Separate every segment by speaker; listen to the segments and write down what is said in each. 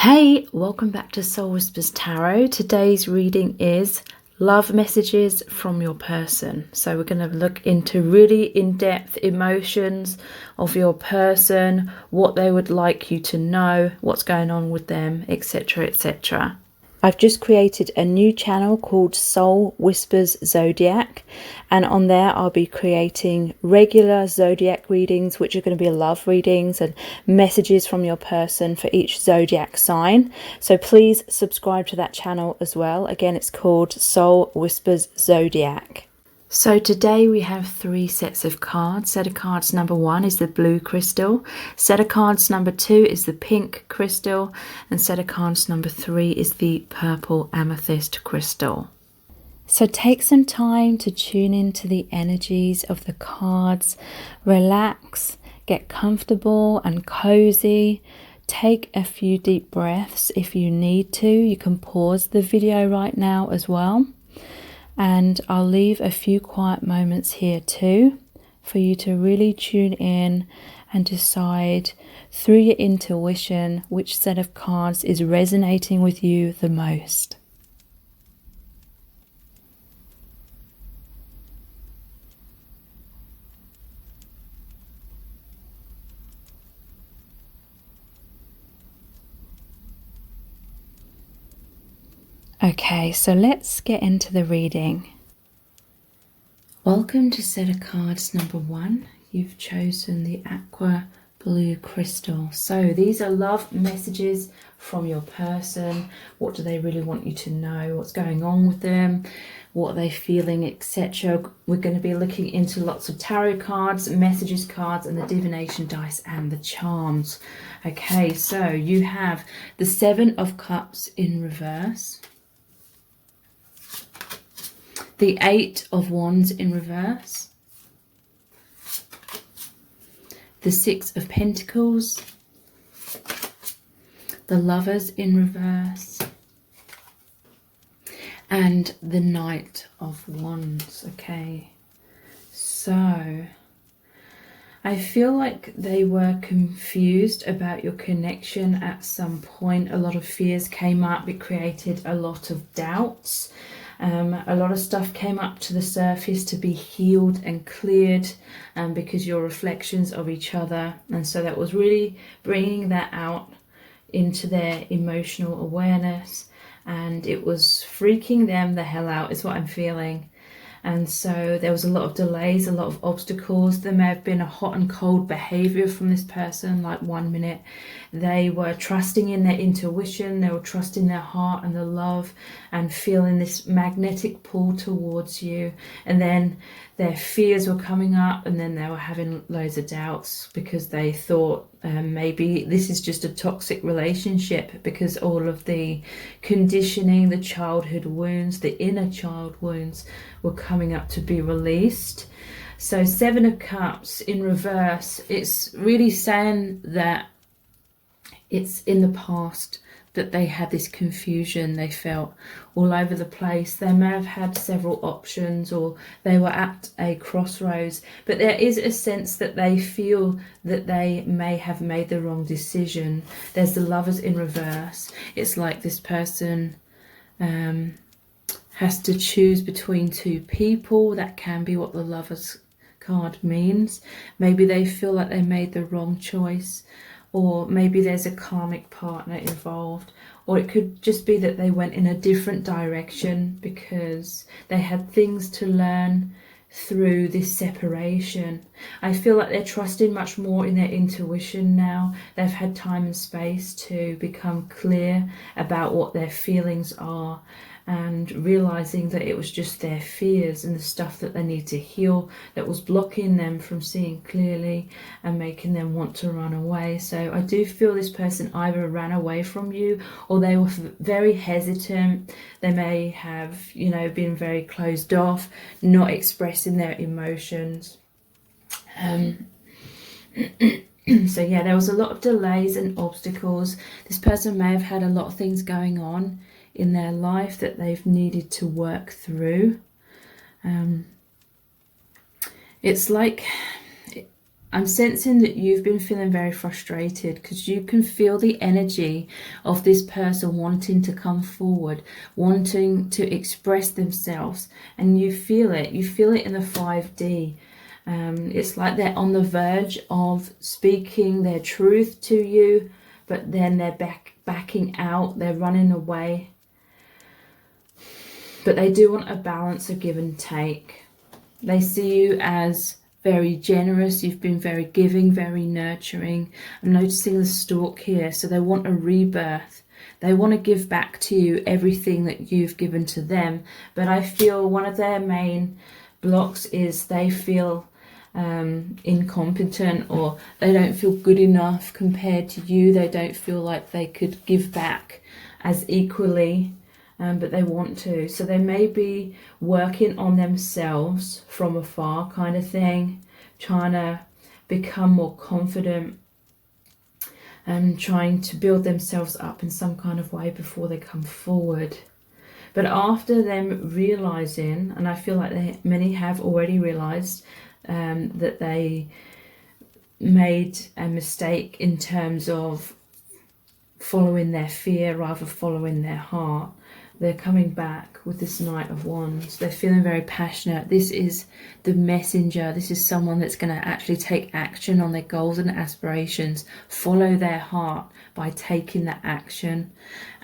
Speaker 1: Hey, welcome back to Soul Whispers Tarot. Today's reading is love messages from your person. So we're going to look into really in-depth emotions of your person, what they would like you to know, what's going on with them, etc, etc. I've just created a new channel called Soul Whispers Zodiac, and on there I'll be creating regular zodiac readings, which are going to be love readings and messages from your person for each zodiac sign. So please subscribe to that channel as well. Again, it's called Soul Whispers Zodiac. So today we have 3 sets of cards. Set of cards number 1 is the blue crystal. Set of cards number 2 is the pink crystal. And set of cards number 3 is the purple amethyst crystal. So take some time to tune into the energies of the cards. Relax, get comfortable and cozy. Take a few deep breaths if you need to. You can pause the video right now as well. And I'll leave a few quiet moments here too for you to really tune in and decide through your intuition which set of cards is resonating with you the most. Okay, so let's get into the reading. Welcome to set of cards number 1. You've chosen the aqua blue crystal. So these are love messages from your person. What do they really want you to know? What's going on with them? What are they feeling, etc. We're going to be looking into lots of tarot cards, messages cards, and the divination dice and the charms. Okay, so you have the 7 of Cups in reverse. The 8 of Wands in reverse, the 6 of Pentacles, the Lovers in reverse, and the Knight of Wands. Okay, so I feel like they were confused about your connection at some point. A lot of fears came up. It created a lot of doubts. A lot of stuff came up to the surface to be healed and cleared because you're reflections of each other. And so that was really bringing that out into their emotional awareness. And it was freaking them the hell out is what I'm feeling. And so there was a lot of delays, a lot of obstacles. There may have been a hot and cold behavior from this person. Like 1 minute they were trusting in their intuition, they were trusting their heart and the love and feeling this magnetic pull towards you. And then their fears were coming up, and then they were having loads of doubts because they thought maybe this is just a toxic relationship, because all of the conditioning, the childhood wounds, the inner child wounds were coming up to be released. So 7 of Cups in reverse, it's really saying that it's in the past that they had this confusion. They felt all over the place. They may have had several options, or they were at a crossroads, but there is a sense that they feel that they may have made the wrong decision. There's the Lovers in reverse. It's like this person has to choose between 2 people. That can be what the Lovers card means. Maybe they feel like they made the wrong choice, or maybe there's a karmic partner involved, or it could just be that they went in a different direction because they had things to learn through this separation. I feel like they're trusting much more in their intuition now. They've had time and space to become clear about what their feelings are, and realizing that it was just their fears and the stuff that they need to heal that was blocking them from seeing clearly and making them want to run away. So I do feel this person either ran away from you, or they were very hesitant. They may have, you know, been very closed off, not expressing their emotions. So yeah, there was a lot of delays and obstacles. This person may have had a lot of things going on in their life that they've needed to work through. It's like I'm sensing that you've been feeling very frustrated because you can feel the energy of this person wanting to come forward, wanting to express themselves, and you feel it. You feel it in the 5D. It's like they're on the verge of speaking their truth to you, but then they're backing out, they're running away. But they do want a balance of give and take. They see you as very generous. You've been very giving, very nurturing. I'm noticing the stork here. So they want a rebirth. They want to give back to you everything that you've given to them. But I feel one of their main blocks is they feel incompetent, or they don't feel good enough compared to you. They don't feel like they could give back as equally. But they want to. So they may be working on themselves from afar kind of thing, trying to become more confident and trying to build themselves up in some kind of way before they come forward. But after them realizing, and I feel like many have already realized that they made a mistake in terms of following their fear rather following their heart, they're coming back with this Knight of Wands. They're feeling very passionate. This is the messenger. This is someone that's going to actually take action on their goals and aspirations, follow their heart by taking that action,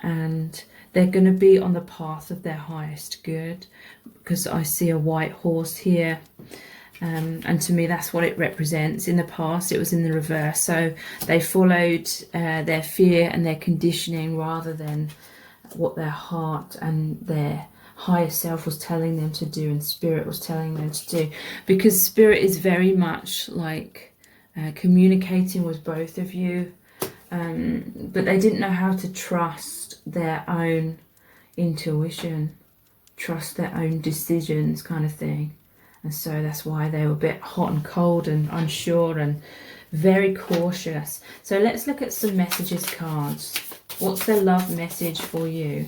Speaker 1: and they're going to be on the path of their highest good, because I see a white horse here. And to me, that's what it represents. In the past, it was in the reverse. So they followed their fear and their conditioning rather than what their heart and their higher self was telling them to do and spirit was telling them to do. Because spirit is very much like communicating with both of you. But they didn't know how to trust their own intuition, trust their own decisions kind of thing. And so that's why they were a bit hot and cold and unsure and very cautious. So let's look at some messages cards. What's their love message for you?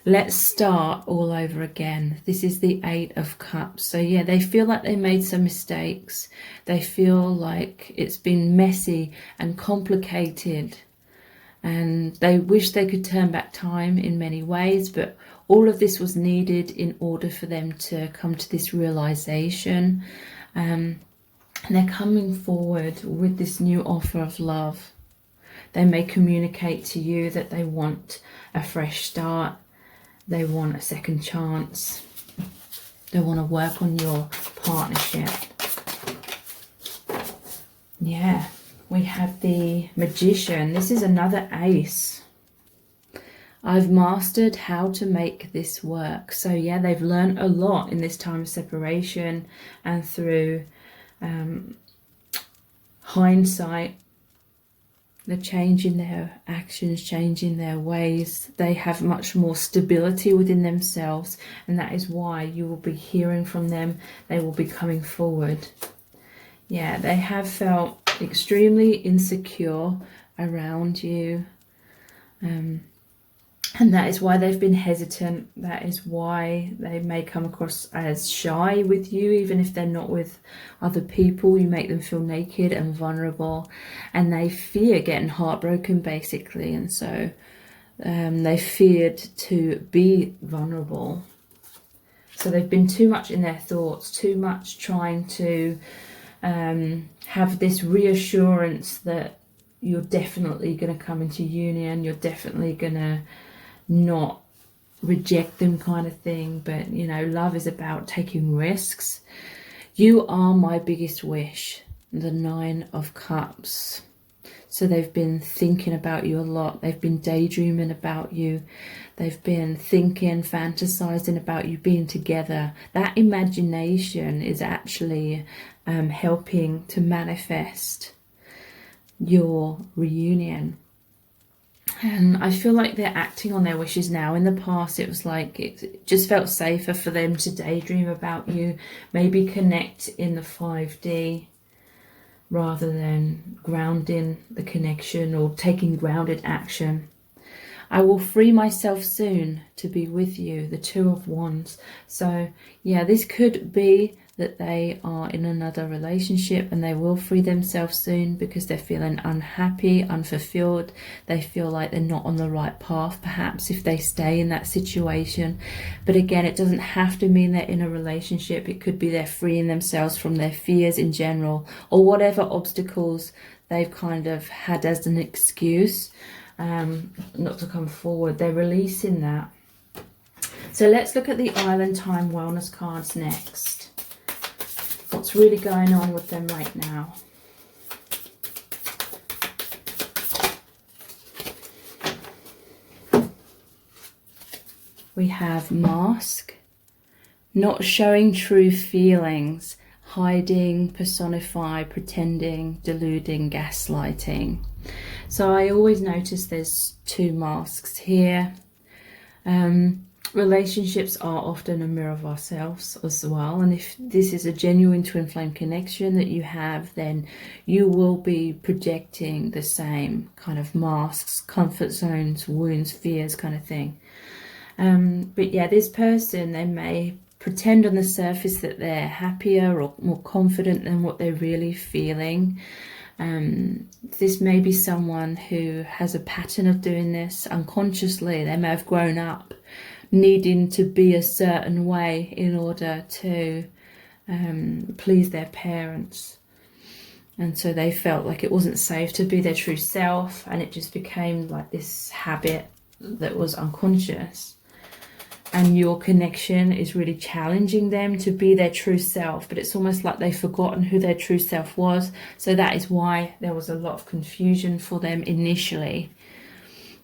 Speaker 1: Let's start all over again. This is the 8 of Cups. So yeah, they feel like they made some mistakes. They feel like it's been messy and complicated. And they wish they could turn back time in many ways, but all of this was needed in order for them to come to this realization. And they're coming forward with this new offer of love. They may communicate to you that they want a fresh start. They want a second chance. They want to work on your partnership. Yeah, we have the Magician. This is another ace. I've mastered how to make this work. So yeah, they've learned a lot in this time of separation, and through hindsight, they're changing their actions, changing their ways. They have much more stability within themselves, and that is why you will be hearing from them. They will be coming forward. Yeah, they have felt extremely insecure around you. And that is why they've been hesitant. That is why they may come across as shy with you, even if they're not with other people. You make them feel naked and vulnerable, and they fear getting heartbroken, basically. And so they feared to be vulnerable. So they've been too much in their thoughts, too much trying to have this reassurance that you're definitely going to come into union, you're definitely going to not reject them kind of thing. But you know, love is about taking risks. You are my biggest wish, the 9 of Cups. So they've been thinking about you a lot. They've been daydreaming about you. They've been thinking, fantasizing about you being together. That imagination is actually helping to manifest your reunion. And I feel like they're acting on their wishes now. In the past, it was like it just felt safer for them to daydream about you, maybe connect in the 5D rather than grounding the connection or taking grounded action. I will free myself soon to be with you, the 2 of Wands. So yeah, this could be that they are in another relationship, and they will free themselves soon because they're feeling unhappy, unfulfilled. They feel like they're not on the right path, perhaps, if they stay in that situation. But again, it doesn't have to mean they're in a relationship. It could be they're freeing themselves from their fears in general, or whatever obstacles they've kind of had as an excuse not to come forward. They're releasing that. So let's look at the Island Time Wellness cards next. What's really going on with them right now? We have Mask, not showing true feelings, hiding, personify, pretending, deluding, gaslighting. So I always notice there's two masks here. Relationships are often a mirror of ourselves as well, and if this is a genuine twin flame connection that you have, then you will be projecting the same kind of masks, comfort zones, wounds, fears kind of thing. But yeah, this person, they may pretend on the surface that they're happier or more confident than what they're really feeling. This may be someone who has a pattern of doing this unconsciously. They may have grown up needing to be a certain way in order to please their parents. And so they felt like it wasn't safe to be their true self, and it just became like this habit that was unconscious. And your connection is really challenging them to be their true self, but it's almost like they've forgotten who their true self was. So that is why there was a lot of confusion for them initially.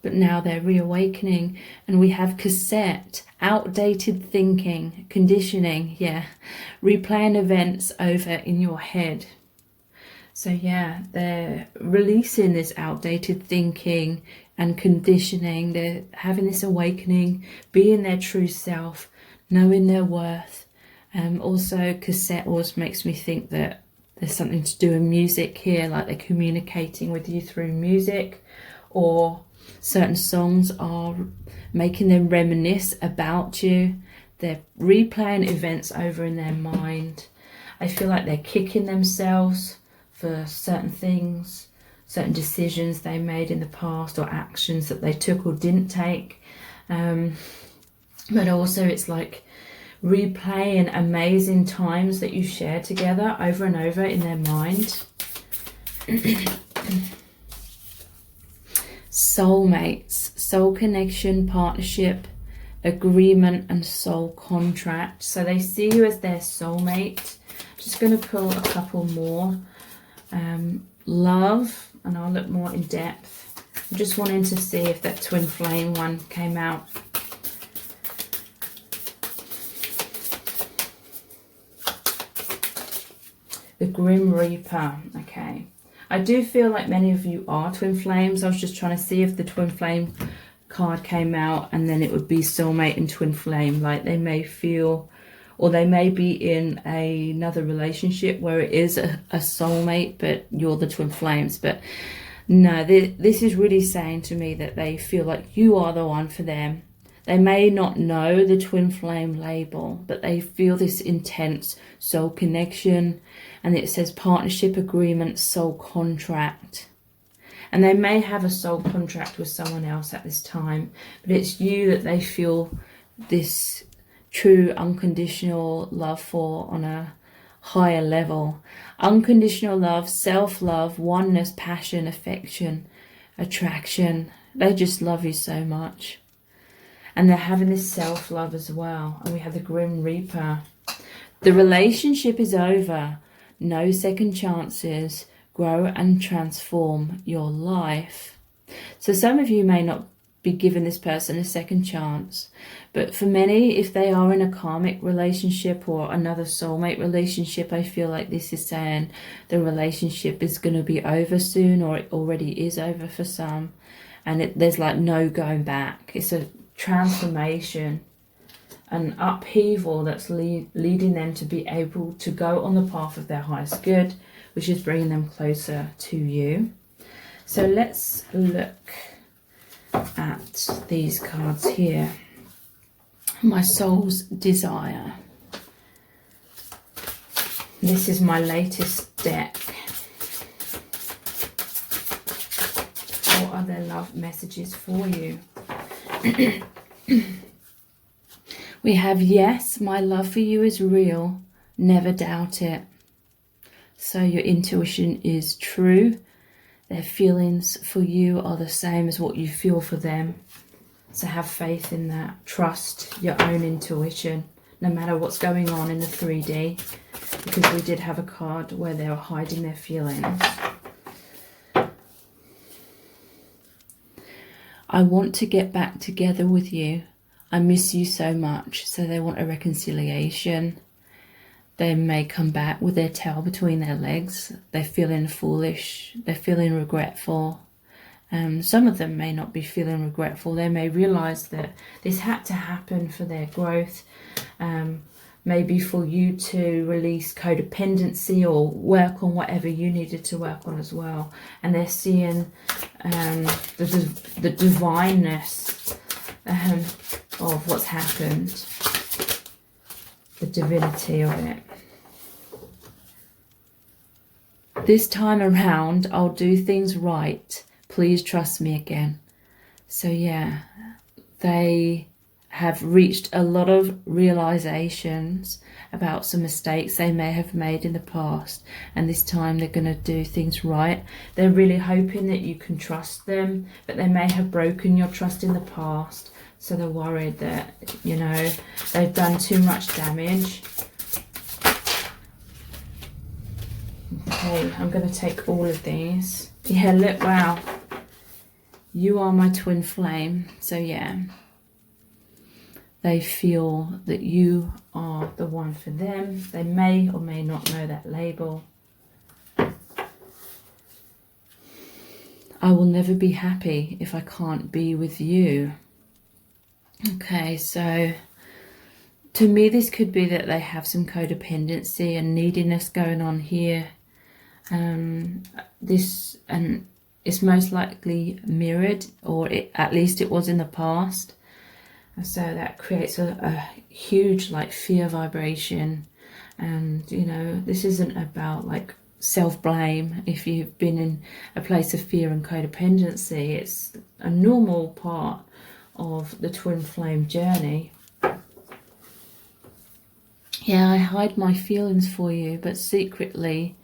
Speaker 1: But now they're reawakening, and we have cassette, outdated thinking, conditioning, replaying events over in your head. So yeah, they're releasing this outdated thinking and conditioning. They're having this awakening, being their true self, knowing their worth. Also, cassette always makes me think that there's something to do with music here, like they're communicating with you through music, or certain songs are making them reminisce about you. They're replaying events over in their mind. I feel like they're kicking themselves for certain things, certain decisions they made in the past, or actions that they took or didn't take. But also it's like replaying amazing times that you shared together over and over in their mind. Soulmates, soul connection, partnership, agreement, and soul contract. So they see you as their soulmate. Just going to pull a couple more. Love, and I'll look more in depth. I'm just wanting to see if that twin flame one came out. The Grim Reaper. Okay, I do feel like many of you are twin flames. I was just trying to see if the twin flame card came out, and then it would be soulmate and twin flame. Like they may feel, or they may be in another relationship where it is a soulmate, but you're the twin flames. But no, this is really saying to me that they feel like you are the one for them. They may not know the twin flame label, but they feel this intense soul connection. And it says partnership, agreement, soul contract. And they may have a soul contract with someone else at this time, but it's you that they feel this true unconditional love for on a higher level. Unconditional love, self-love, oneness, passion, affection, attraction. They just love you so much. And they're having this self-love as well. And we have the Grim Reaper. The relationship is over. No second chances. Grow and transform your life. So some of you may not be giving this person a second chance, but for many, if they are in a karmic relationship or another soulmate relationship, I feel like this is saying the relationship is going to be over soon, or it already is over for some, and there's like no going back. It's a transformation, an upheaval that's leading them to be able to go on the path of their highest good, which is bringing them closer to you. So let's look at these cards here. My soul's desire. This is my latest deck. What are their love messages for you? We have, yes, my love for you is real. Never doubt it. So your intuition is true. Their feelings for you are the same as what you feel for them. So have faith in that. Trust your own intuition, no matter what's going on in the 3D. Because we did have a card where they were hiding their feelings. I want to get back together with you. I miss you so much. So they want a reconciliation. They may come back with their tail between their legs. They're feeling foolish. They're feeling regretful. Some of them may not be feeling regretful. They may realise that this had to happen for their growth. Maybe for you to release codependency or work on whatever you needed to work on as well. And they're seeing the divineness of what's happened. The divinity of it. This time around, I'll do things right. Please trust me again. So yeah, they have reached a lot of realizations about some mistakes they may have made in the past, and this time they're going to do things right. They're really hoping that you can trust them, but they may have broken your trust in the past. So they're worried that, you know, they've done too much damage. Okay, I'm going to take all of these. Yeah, look, wow. You are my twin flame. So yeah, they feel that you are the one for them. They may or may not know that label. I will never be happy if I can't be with you. Okay, so to me this could be that they have some codependency and neediness going on here. This it's most likely mirrored, or at least it was in the past. So that creates a huge like fear vibration. And you know, this isn't about like self-blame. If you've been in a place of fear and codependency, it's a normal part of the twin flame journey. Yeah, I hide my feelings for you, but secretly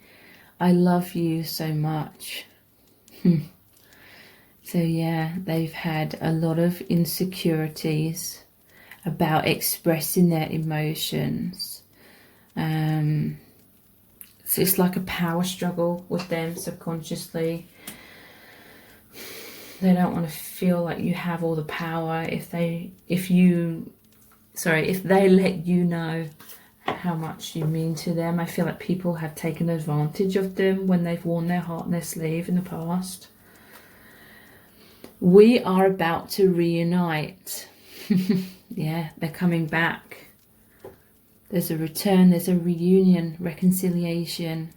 Speaker 1: I love you so much. So yeah, they've had a lot of insecurities about expressing their emotions. So it's like a power struggle with them subconsciously. They don't want to feel like you have all the power if they let you know how much you mean to them. I feel like people have taken advantage of them when they've worn their heart on their sleeve in the past. We are about to reunite. Yeah, they're coming back. There's a return, there's a reunion, reconciliation.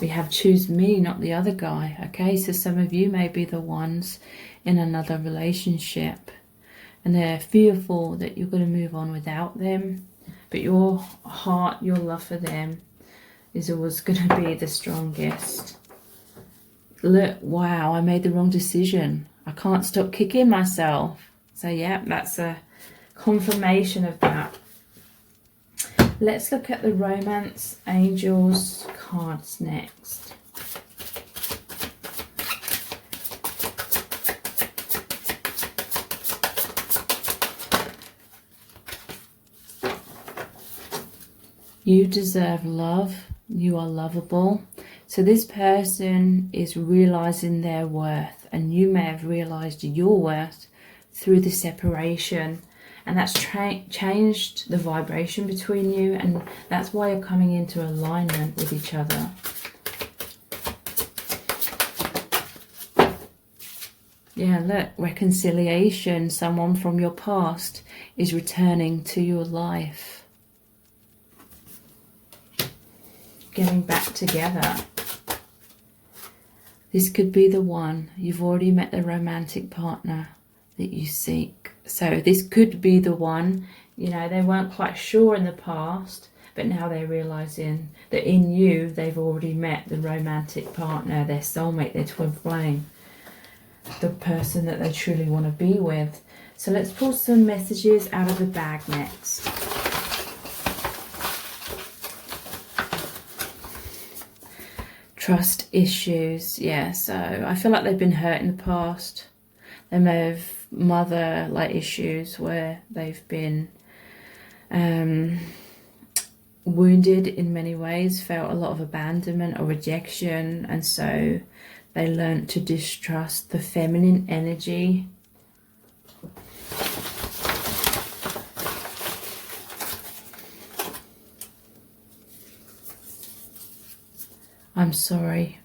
Speaker 1: We have choose me, not the other guy. Okay, so some of you may be the ones in another relationship and they're fearful that you're going to move on without them. But your heart, your love for them is always going to be the strongest. Look, wow, I made the wrong decision. I can't stop kicking myself. So yeah, that's a confirmation of that. Let's look at the romance angels cards next. You deserve love. You are lovable. So this person is realizing their worth, and you may have realized your worth through the separation. And that's changed the vibration between you, and that's why you're coming into alignment with each other. Yeah, look, reconciliation. Someone from your past is returning to your life. Getting back together. This could be the one. You've already met the romantic partner that you seek. So this could be the one. You know, they weren't quite sure in the past, but now they're realizing that in you, they've already met the romantic partner, their soulmate, their twin flame, the person that they truly want to be with. So let's pull some messages out of the bag next. Trust issues. Yeah, so I feel like they've been hurt in the past. They may have mother like issues where they've been wounded in many ways, felt a lot of abandonment or rejection, and so they learned to distrust the feminine energy. I'm sorry.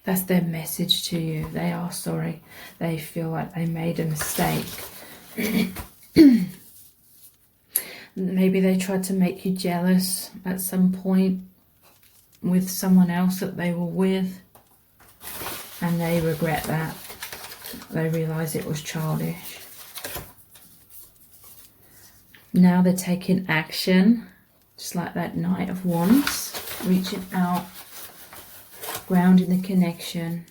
Speaker 1: That's their message to you. They are sorry. They feel like they made a mistake. Maybe they tried to make you jealous at some point with someone else that they were with, and they regret that. They realise it was childish. Now they're taking action, just like that Knight of Wands, reaching out, grounding the connection,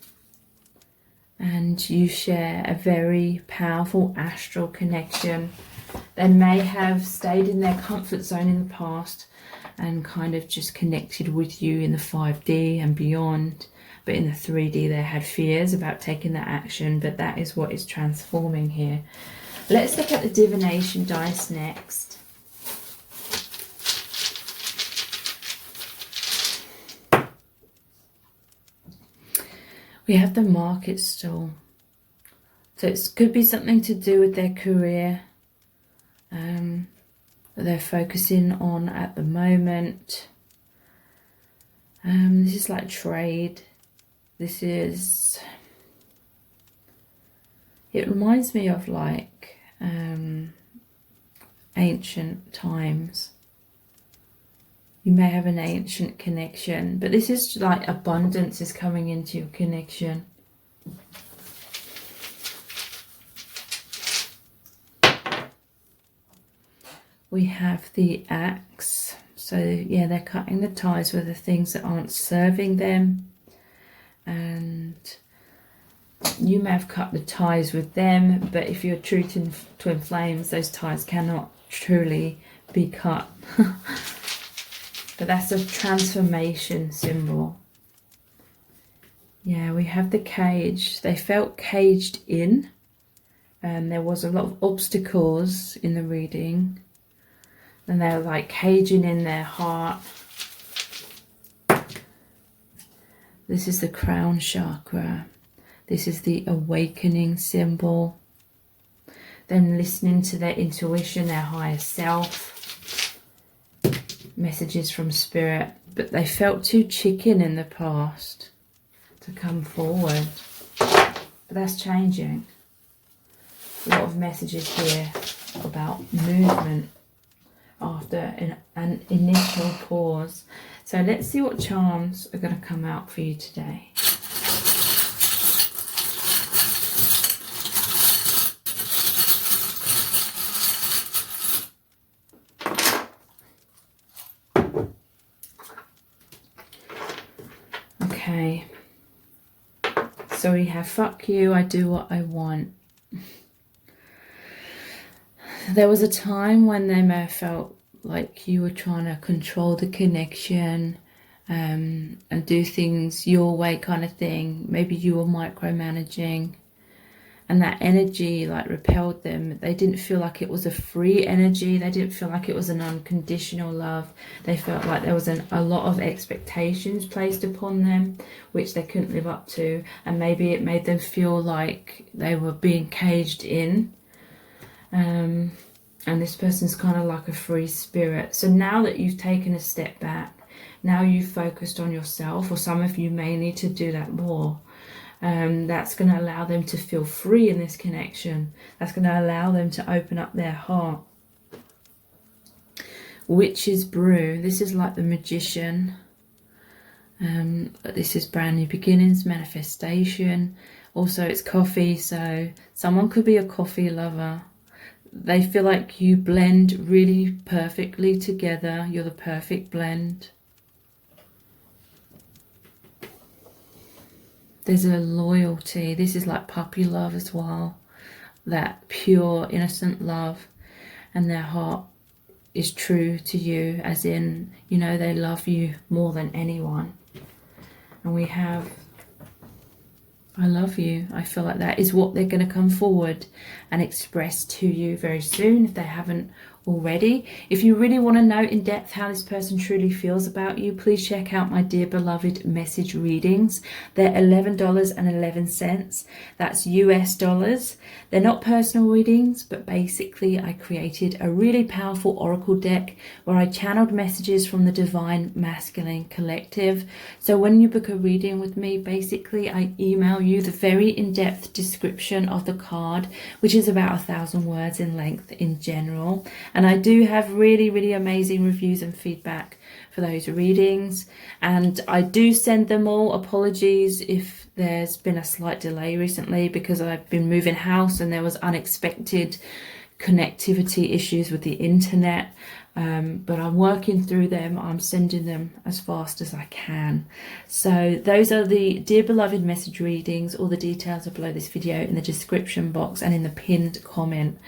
Speaker 1: and you share a very powerful astral connection. They may have stayed in their comfort zone in the past and kind of just connected with you in the 5D and beyond, but in the 3D they had fears about taking that action, but that is what is transforming here. Let's look at the divination dice next. We have the market stall. So it could be something to do with their career that they're focusing on at the moment. This is like trade. This is... It reminds me of like ancient times. You may have an ancient connection, but this is like abundance is coming into your connection. We have the axe. So yeah, they're cutting the ties with the things that aren't serving them. And you may have cut the ties with them, but if you're true to twin flames, those ties cannot truly be cut. But that's a transformation symbol. Yeah, we have the cage. They felt caged in, and there was a lot of obstacles in the reading. And they're like caging in their heart. This is the crown chakra. This is the awakening symbol. Them listening to their intuition, their higher self. Messages from spirit. But they felt too chicken in the past to come forward. But that's changing. A lot of messages here about movement after an initial pause. So let's see what charms are going to come out for you today. Okay. So we have fuck you, I do what I want. There was a time when they may have felt like you were trying to control the connection and do things your way kind of thing. Maybe you were micromanaging, and that energy like repelled them. They didn't feel like it was a free energy. They didn't feel like it was an unconditional love. They felt like there was a lot of expectations placed upon them which they couldn't live up to, and maybe it made them feel like they were being caged in. And this person's kind of like a free spirit. So now that you've taken a step back, now you've focused on yourself, or some of you may need to do that more. That's going to allow them to feel free in this connection. That's going to allow them to open up their heart. Witch's brew. This is like the magician. This is brand new beginnings, manifestation. Also, it's coffee, so someone could be a coffee lover. they feel like you blend really perfectly together. You're the perfect blend. There's a loyalty. This is like puppy love as well. That pure, innocent love. And their heart is true to you, as in, you know, they love you more than anyone. And we have, I love you. I feel like that is what they're going to come forward and express to you very soon, if they haven't already. If you really want to know in depth how this person truly feels about you, please check out my Dear Beloved message readings. They're $11.11. That's US dollars. They're not personal readings, but basically I created a really powerful oracle deck where I channeled messages from the Divine Masculine Collective. So when you book a reading with me, basically I email you the very in-depth description of the card, which is about 1,000 words in length in general. And I do have really, really amazing reviews and feedback for those readings. And I do send them all. Apologies if there's been a slight delay recently, because I've been moving house and there was unexpected connectivity issues with the internet. But I'm working through them. I'm sending them as fast as I can. So those are the Dear Beloved message readings. All the details are below this video in the description box and in the pinned comment.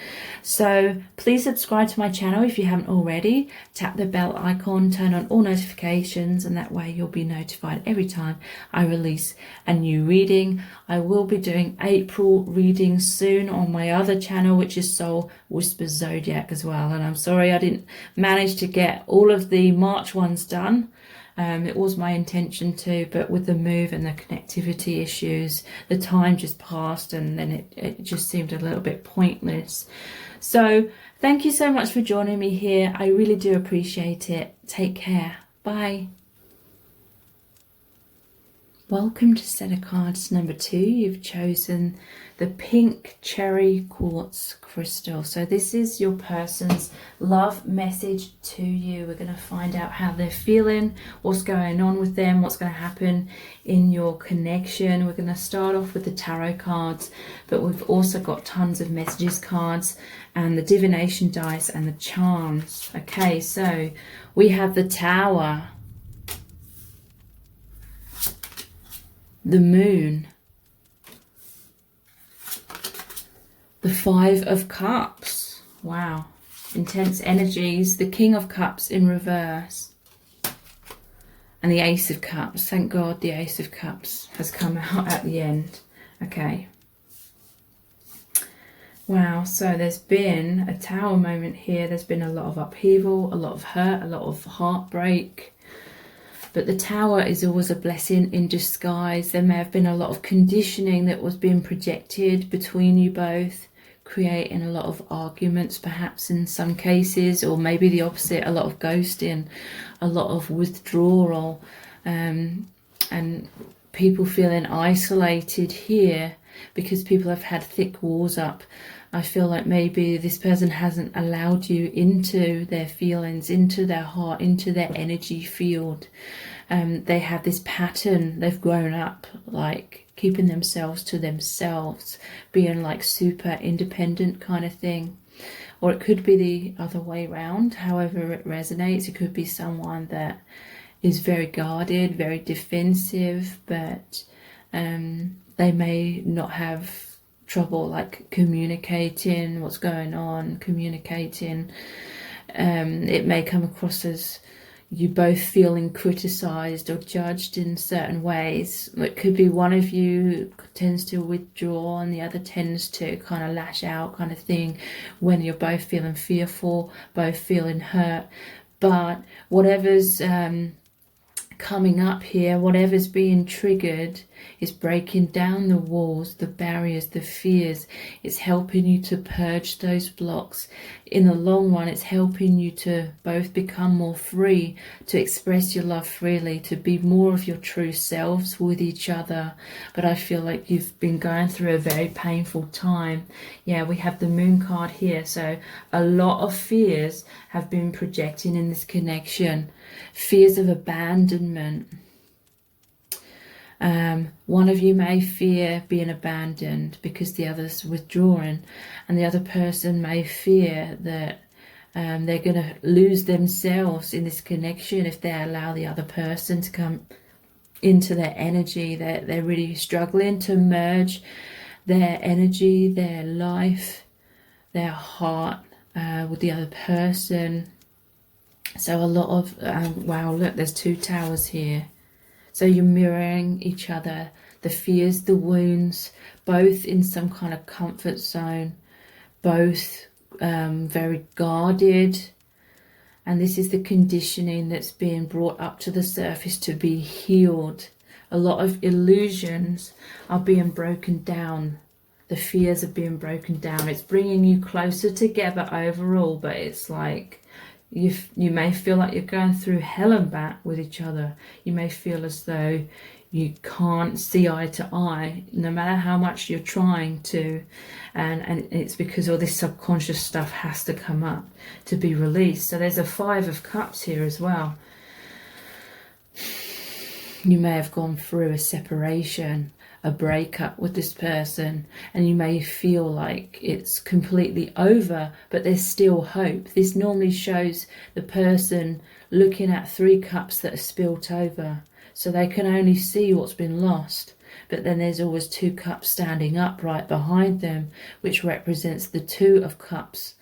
Speaker 1: So please subscribe to my channel if you haven't already. Tap the bell icon, turn on all notifications, and that way you'll be notified every time I release a new reading. I will be doing April readings soon on my other channel, which is Soul Whisper Zodiac as well. And I'm sorry I didn't managed to get all of the March ones done. It was my intention to, but with the move and the connectivity issues, the time just passed, and then it just seemed a little bit pointless. So thank you so much for joining me here. I really do appreciate it. Take care. Bye. Welcome to set of cards number 2. You've chosen the pink cherry quartz crystal. So this is your person's love message to you. We're going to find out how they're feeling, what's going on with them, what's going to happen in your connection. We're going to start off with the tarot cards, but we've also got tons of messages cards and the divination dice and the charms. Okay, so we have the Tower, the Moon, the Five of Cups. Wow, intense energies. The King of Cups in reverse, and the Ace of Cups. Thank God the Ace of Cups has come out at the end. Okay. Wow, so there's been a Tower moment here. There's been a lot of upheaval, a lot of hurt, a lot of heartbreak. But the Tower is always a blessing in disguise. There may have been a lot of conditioning that was being projected between you both, creating a lot of arguments perhaps in some cases, or maybe the opposite, a lot of ghosting, a lot of withdrawal, and people feeling isolated here because people have had thick walls up. I feel like maybe this person hasn't allowed you into their feelings, into their heart, into their energy field. They have this pattern. They've grown up like keeping themselves to themselves, being like super independent kind of thing. Or it could be the other way around, however it resonates. It could be someone that is very guarded, very defensive, but they may not have trouble like communicating what's going on, communicating. It may come across as you both feeling criticized or judged in certain ways. It could be one of you tends to withdraw and the other tends to kind of lash out kind of thing when you're both feeling fearful, both feeling hurt. But whatever's coming up here, whatever's being triggered is breaking down the walls, the barriers, the fears. It's helping you to purge those blocks. In the long run, it's helping you to both become more free, to express your love freely, to be more of your true selves with each other. But I feel like you've been going through a very painful time. Yeah, we have the Moon card here, so a lot of fears have been projecting in this connection. Fears of abandonment, One of you may fear being abandoned because the other's withdrawing, and the other person may fear that they're going to lose themselves in this connection if they allow the other person to come into their energy. They're really struggling to merge their energy, their life, their heart with the other person. So a lot of wow, look, there's 2 towers here. So you're mirroring each other, the fears, the wounds, both in some kind of comfort zone, both very guarded. And this is the conditioning that's being brought up to the surface to be healed. A lot of illusions are being broken down. The fears are being broken down. It's bringing you closer together overall, but it's like you may feel like you're going through hell and back with each other. You may feel as though you can't see eye to eye, no matter how much you're trying to, and it's because all this subconscious stuff has to come up to be released. So there's a 5 of Cups here as well. You may have gone through a separation, a breakup with this person, and you may feel like it's completely over, but there's still hope. This normally shows the person looking at 3 cups that are spilt over, so they can only see what's been lost. But then there's always 2 cups standing up right behind them, which represents the 2 of Cups,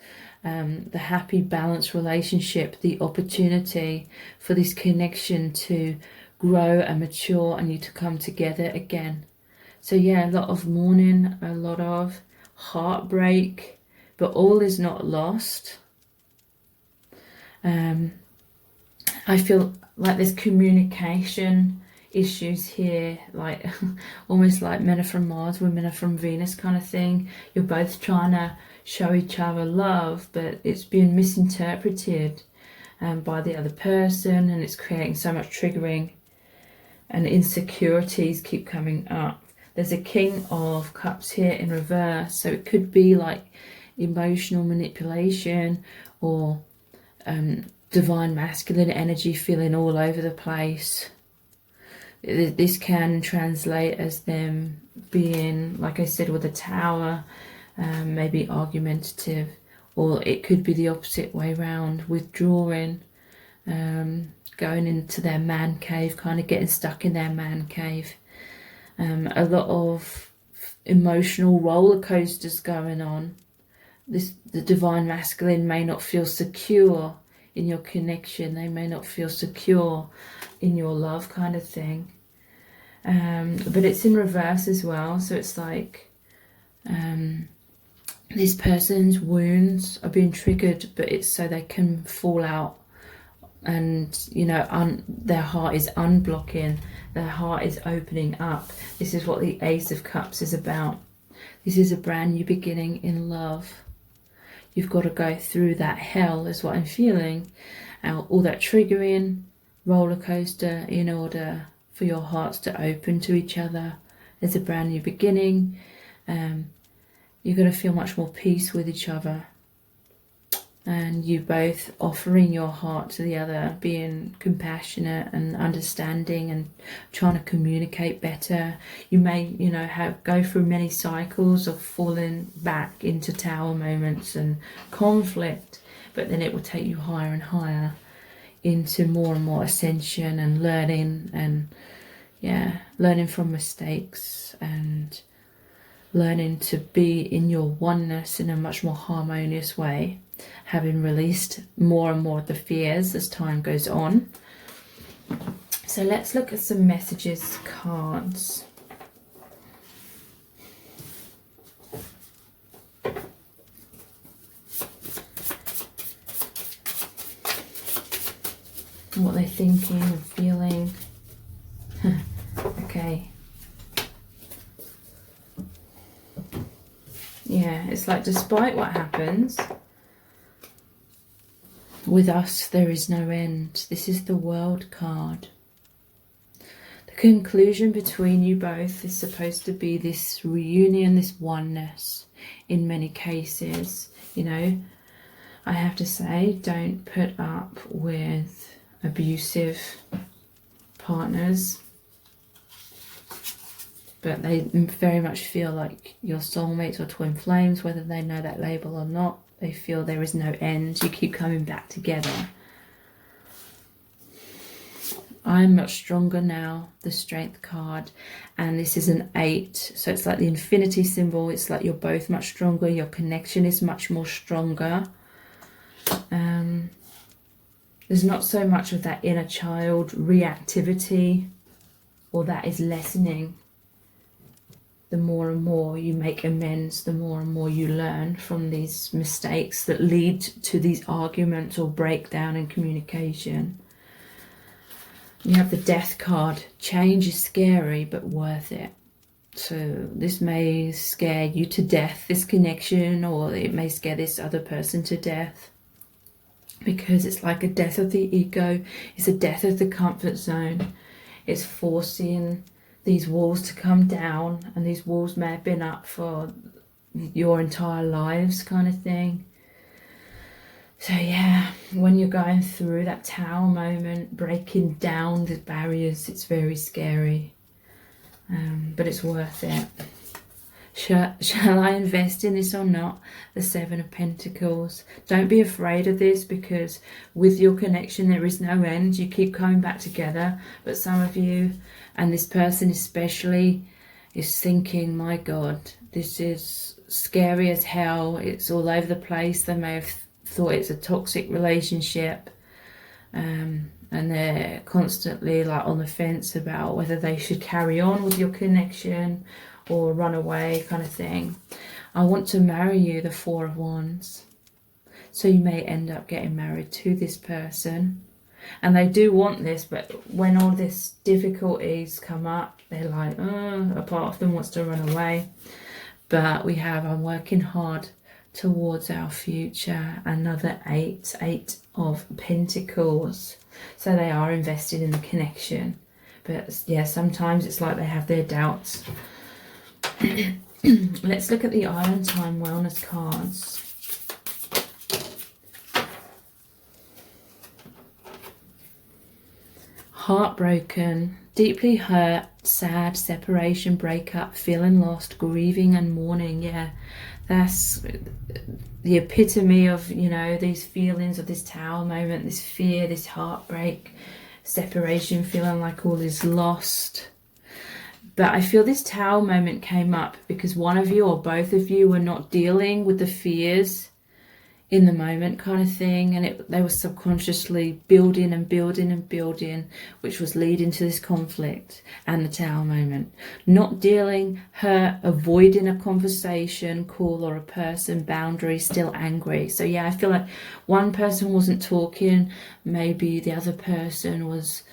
Speaker 1: the happy, balanced relationship, the opportunity for this connection to grow and mature and you to come together again. So yeah, a lot of mourning, a lot of heartbreak, but all is not lost. I feel like there's communication issues here, like almost like men are from Mars, women are from Venus kind of thing. You're both trying to show each other love, but it's being misinterpreted by the other person, and it's creating so much triggering, and insecurities keep coming up. There's a King of Cups here in reverse, so it could be like emotional manipulation or divine masculine energy feeling all over the place. This can translate as them being, like I said, with a tower, maybe argumentative, or it could be the opposite way around, withdrawing, going into their man cave, kind of getting stuck in their man cave. A lot of emotional roller coasters going on. The divine masculine may not feel secure in your connection. They may not feel secure in your love, kind of thing. But it's in reverse as well. So it's like this person's wounds are being triggered, but it's so they can fall out, and you know, their heart is unblocking, their heart is opening up. This is what the Ace of Cups is about. This is a brand new beginning in love. You've got to go through that hell, is what I'm feeling, all that triggering roller coaster, in order for your hearts to open to each other. There's a brand new beginning. You're going to feel much more peace with each other, and you both offering your heart to the other, being compassionate and understanding and trying to communicate better. You may, you know, go through many cycles of falling back into tower moments and conflict, but then it will take you higher and higher into more and more ascension and learning, and learning from mistakes and learning to be in your oneness in a much more harmonious way, having released more and more of the fears as time goes on. So let's look at some messages cards. What they're thinking and feeling. Okay. Yeah, it's like, despite what happens, with us there is no end. This is the World card. The conclusion between you both is supposed to be this reunion, this oneness in many cases. You know, I have to say, don't put up with abusive partners. but they very much feel like your soulmates or twin flames, whether they know that label or not. They feel there is no end. You keep coming back together. I'm much stronger now, the Strength card, and this is an 8, so it's like the infinity symbol. It's like you're both much stronger, your connection is much more stronger. There's not so much of that inner child reactivity, or that is lessening. The more and more you make amends, the more and more you learn from these mistakes that lead to these arguments or breakdown in communication. You have the Death card. Change is scary, but worth it. So this may scare you to death, this connection, or it may scare this other person to death, because it's like a death of the ego. It's a death of the comfort zone. It's forcing these walls to come down, and these walls may have been up for your entire lives, kind of thing. So yeah, when you're going through that Tower moment, breaking down the barriers, it's very scary, but it's worth it. Shall I invest in this or not? The Seven of Pentacles. Don't be afraid of this, because with your connection there is no end. You keep coming back together, but some of you, and this person especially, is thinking, my God, this is scary as hell. It's all over the place. They may have thought it's a toxic relationship, and they're constantly like on the fence about whether they should carry on with your connection or run away, kind of thing. I want to marry you, the Four of Wands. So you may end up getting married to this person, and they do want this, but when all this difficulties come up, they're like, oh, a part of them wants to run away. But we have, I'm working hard towards our future. Another 8 of Pentacles. So they are invested in the connection, but yeah, sometimes it's like they have their doubts. Let's look at the Island Time Wellness cards. Heartbroken, deeply hurt, sad, separation, breakup, feeling lost, grieving and mourning. Yeah, that's the epitome of, you know, these feelings of this Tower moment, this fear, this heartbreak, separation, feeling like all is lost. But I feel this Tower moment came up because one of you or both of you were not dealing with the fears in the moment, kind of thing, and they were subconsciously building and building and building, which was leading to this conflict and the Tower moment. Not dealing, hurt, avoiding a conversation, call, or a person, boundary, still angry. So yeah, I feel like one person wasn't talking, maybe the other person was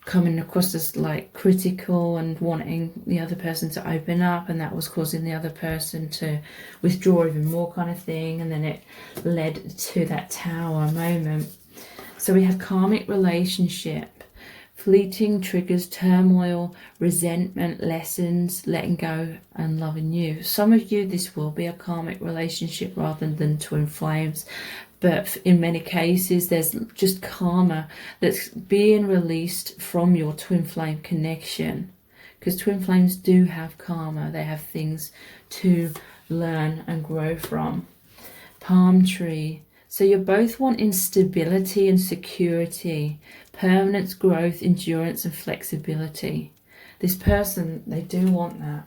Speaker 1: coming across as like critical and wanting the other person to open up, and that was causing the other person to withdraw even more, kind of thing, and then it led to that Tower moment. So we have karmic relationship, fleeting triggers, turmoil, resentment, lessons, letting go and loving you. Some of you, this will be a karmic relationship rather than twin flames. But in many cases, there's just karma that's being released from your twin flame connection. Because twin flames do have karma. They have things to learn and grow from. Palm tree. So you're both wanting stability and security, permanence, growth, endurance, and flexibility. This person, they do want that.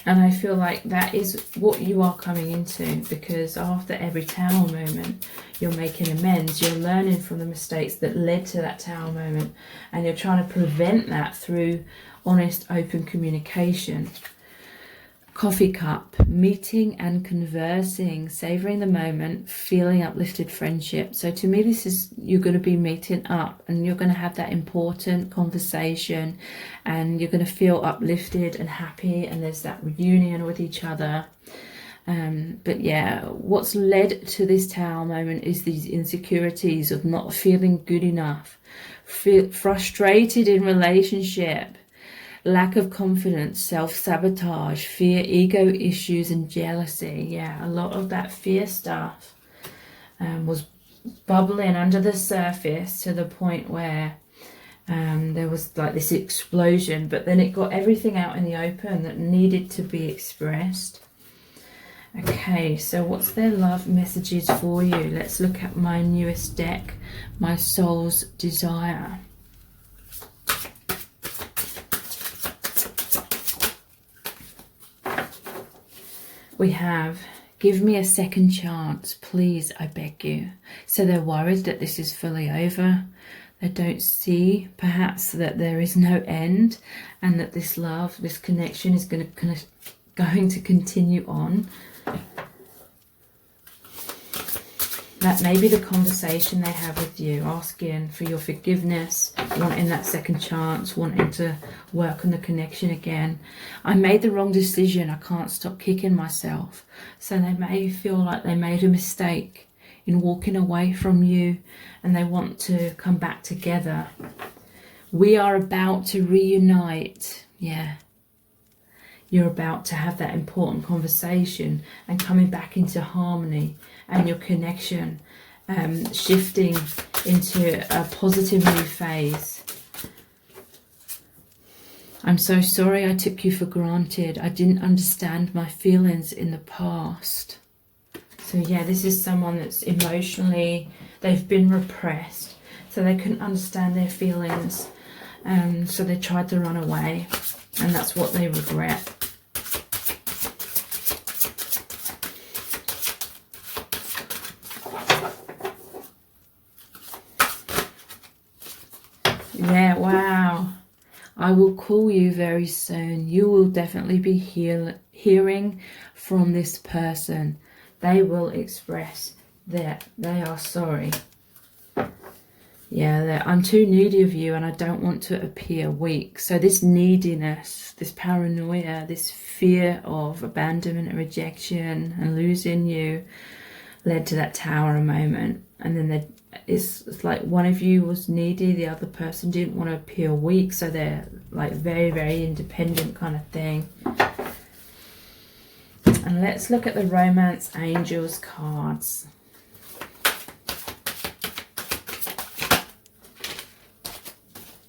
Speaker 1: And I feel like that is what you are coming into, because after every Tower moment, you're making amends. You're learning from the mistakes that led to that Tower moment, and you're trying to prevent that through honest, open communication. Coffee cup, meeting and conversing, savouring the moment, feeling uplifted friendship. So to me, this is, you're going to be meeting up and you're going to have that important conversation, and you're going to feel uplifted and happy, and there's that reunion with each other. But yeah, what's led to this Tower moment is these insecurities of not feeling good enough, frustrated in relationship, lack of confidence, self-sabotage, fear, ego issues, and jealousy. Yeah, a lot of that fear stuff was bubbling under the surface to the point where There was like this explosion, but then it got everything out in the open that needed to be expressed. Okay, so what's their love messages for you? Let's look at my newest deck, my soul's desire. We have, give me a second chance, please, I beg you. So they're worried that this is fully over. They don't see, perhaps, that there is no end, and that this love, this connection is going to continue on. That may be the conversation they have with you, asking for your forgiveness, wanting that second chance, wanting to work on the connection again. I made the wrong decision. I can't stop kicking myself. So they may feel like they made a mistake in walking away from you, and they want to come back together. We are about to reunite. Yeah. You're about to have that important conversation and coming back into harmony, and your connection shifting into a positive new phase. I'm so sorry I took you for granted. I didn't understand my feelings in the past. So yeah, this is someone that's emotionally, they've been repressed, so they couldn't understand their feelings, so they tried to run away, and that's what they regret. Yeah, wow. I will call you very soon. You will definitely be hearing from this person. They will express that they are sorry. Yeah, I'm too needy of you and I don't want to appear weak. So this neediness, this paranoia, this fear of abandonment and rejection and losing you led to that tower moment. And then it's like one of you was needy, the other person didn't want to appear weak, so they're like very, very independent kind of thing. And let's look at the Romance Angels cards.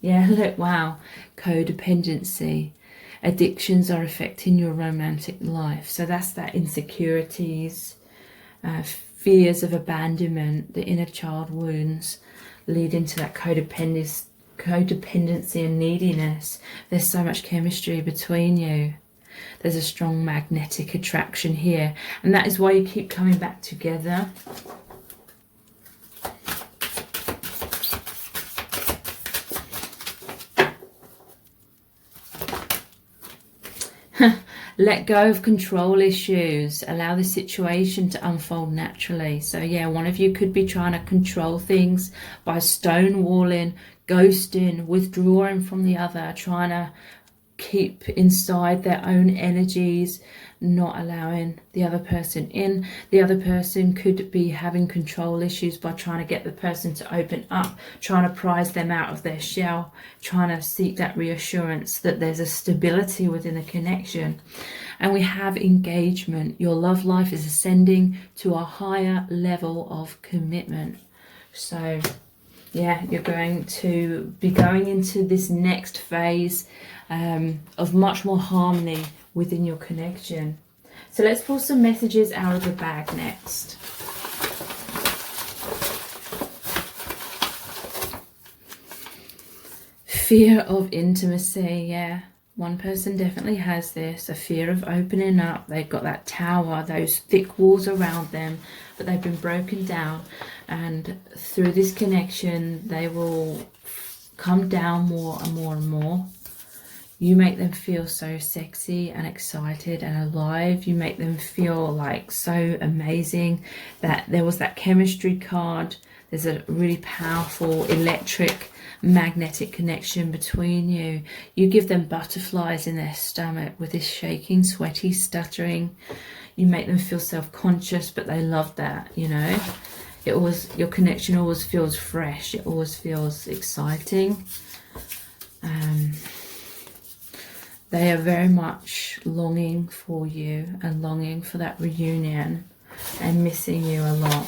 Speaker 1: Yeah, look, wow. Codependency. Addictions are affecting your romantic life. So that's that insecurities, fears of abandonment, the inner child wounds leading to that codependency and neediness. There's so much chemistry between you. There's a strong magnetic attraction here, and that is why you keep coming back together. Let go of control issues. Allow the situation to unfold naturally. So yeah, one of you could be trying to control things by stonewalling, ghosting, withdrawing from the other, trying to keep inside their own energies, not allowing the other person in. The other person could be having control issues by trying to get the person to open up, trying to prise them out of their shell, trying to seek that reassurance that there's a stability within the connection. And we have engagement. Your love life is ascending to a higher level of commitment. So yeah, you're going to be going into this next phase of much more harmony within your connection. So let's pull some messages out of the bag next. Fear of intimacy. Yeah, one person definitely has this, a fear of opening up. They've got that tower, those thick walls around them, but they've been broken down, and through this connection they will come down more and more and more. You make them feel so sexy and excited and alive. You make them feel like so amazing. That there was that chemistry card. There's a really powerful electric magnetic connection between you. You give them butterflies in their stomach with this shaking, sweaty, stuttering. You make them feel self-conscious, but they love that, you know. Your connection always feels fresh. It always feels exciting. They are very much longing for you and longing for that reunion and missing you a lot.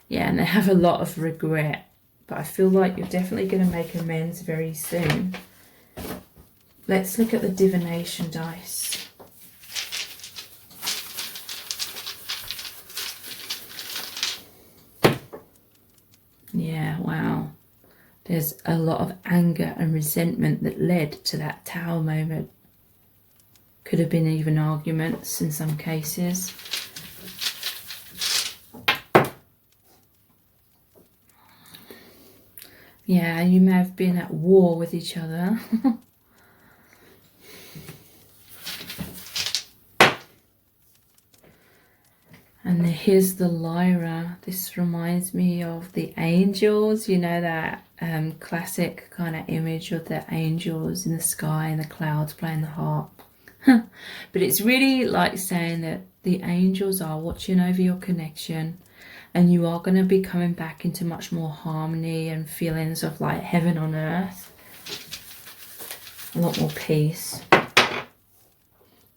Speaker 1: Yeah, and they have a lot of regret. but I feel like you're definitely going to make amends very soon. Let's look at the divination dice. Yeah, wow. There's a lot of anger and resentment that led to that Tower moment. Could have been even arguments in some cases. Yeah, you may have been at war with each other. And here's the Lyra. This reminds me of the angels, you know, that classic kind of image of the angels in the sky and the clouds playing the harp. But it's really like saying that the angels are watching over your connection, and you are going to be coming back into much more harmony and feelings of like heaven on earth. A lot more peace.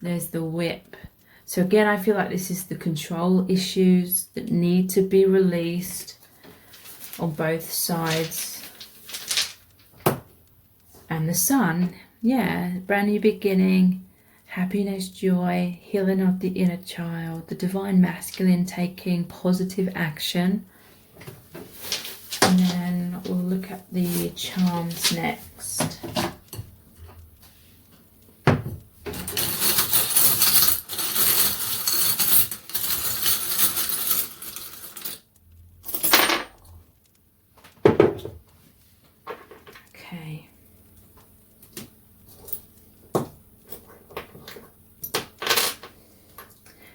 Speaker 1: There's the whip. So again, I feel like this is the control issues that need to be released on both sides. And the sun, yeah, brand new beginning, happiness, joy, healing of the inner child, the divine masculine taking positive action. And then we'll look at the charms next. Okay.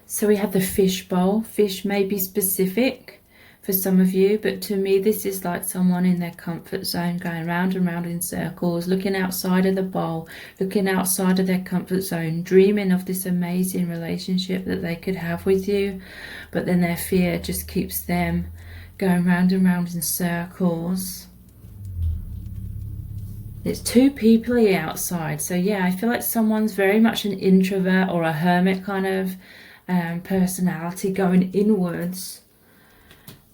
Speaker 1: So we have the fish bowl. Fish may be specific for some of you, but to me this is like someone in their comfort zone going round and round in circles, looking outside of the bowl, looking outside of their comfort zone, dreaming of this amazing relationship that they could have with you, but then their fear just keeps them going round and round in circles. There's two people here outside, so yeah, I feel like someone's very much an introvert or a hermit kind of personality going inwards,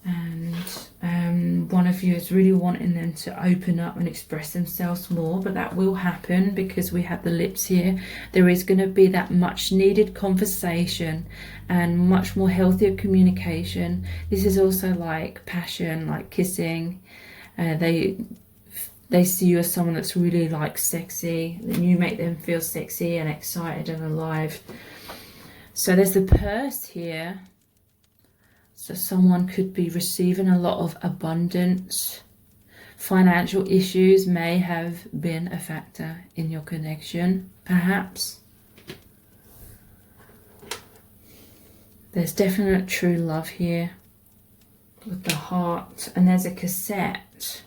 Speaker 1: and one of you is really wanting them to open up and express themselves more, but that will happen because we have the lips here. There is going to be that much needed conversation and much more healthier communication. This is also like passion, like kissing. They see you as someone that's really like sexy, and you make them feel sexy and excited and alive. So there's the purse here. So someone could be receiving a lot of abundance. Financial issues may have been a factor in your connection, perhaps. There's definite true love here with the heart. And there's a cassette.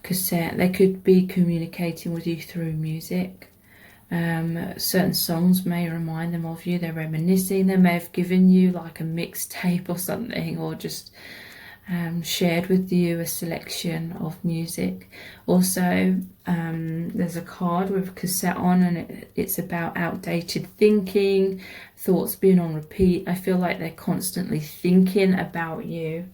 Speaker 1: They could be communicating with you through music. Certain songs may remind them of you. They're reminiscing. They may have given you like a mixtape or something, or just shared with you a selection of music. Also, there's a card with a cassette on, and it's about outdated thinking, thoughts being on repeat. I feel like they're constantly thinking about you.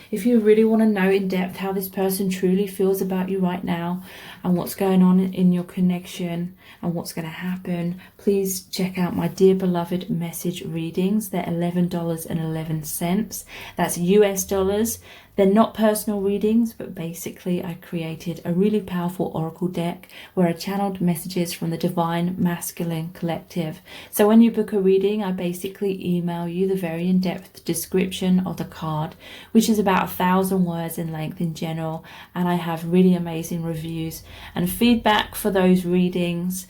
Speaker 1: If you really want to know in depth how this person truly feels about you right now and what's going on in your connection and what's going to happen, please check out my Dear Beloved message readings. They're $11.11. That's US dollars. They're not personal readings, but basically I created a really powerful oracle deck where I channeled messages from the Divine Masculine Collective. So when you book a reading, I basically email you the very in-depth description of the card, which is about 1,000 words in length in general, and I have really amazing reviews and feedback for those readings.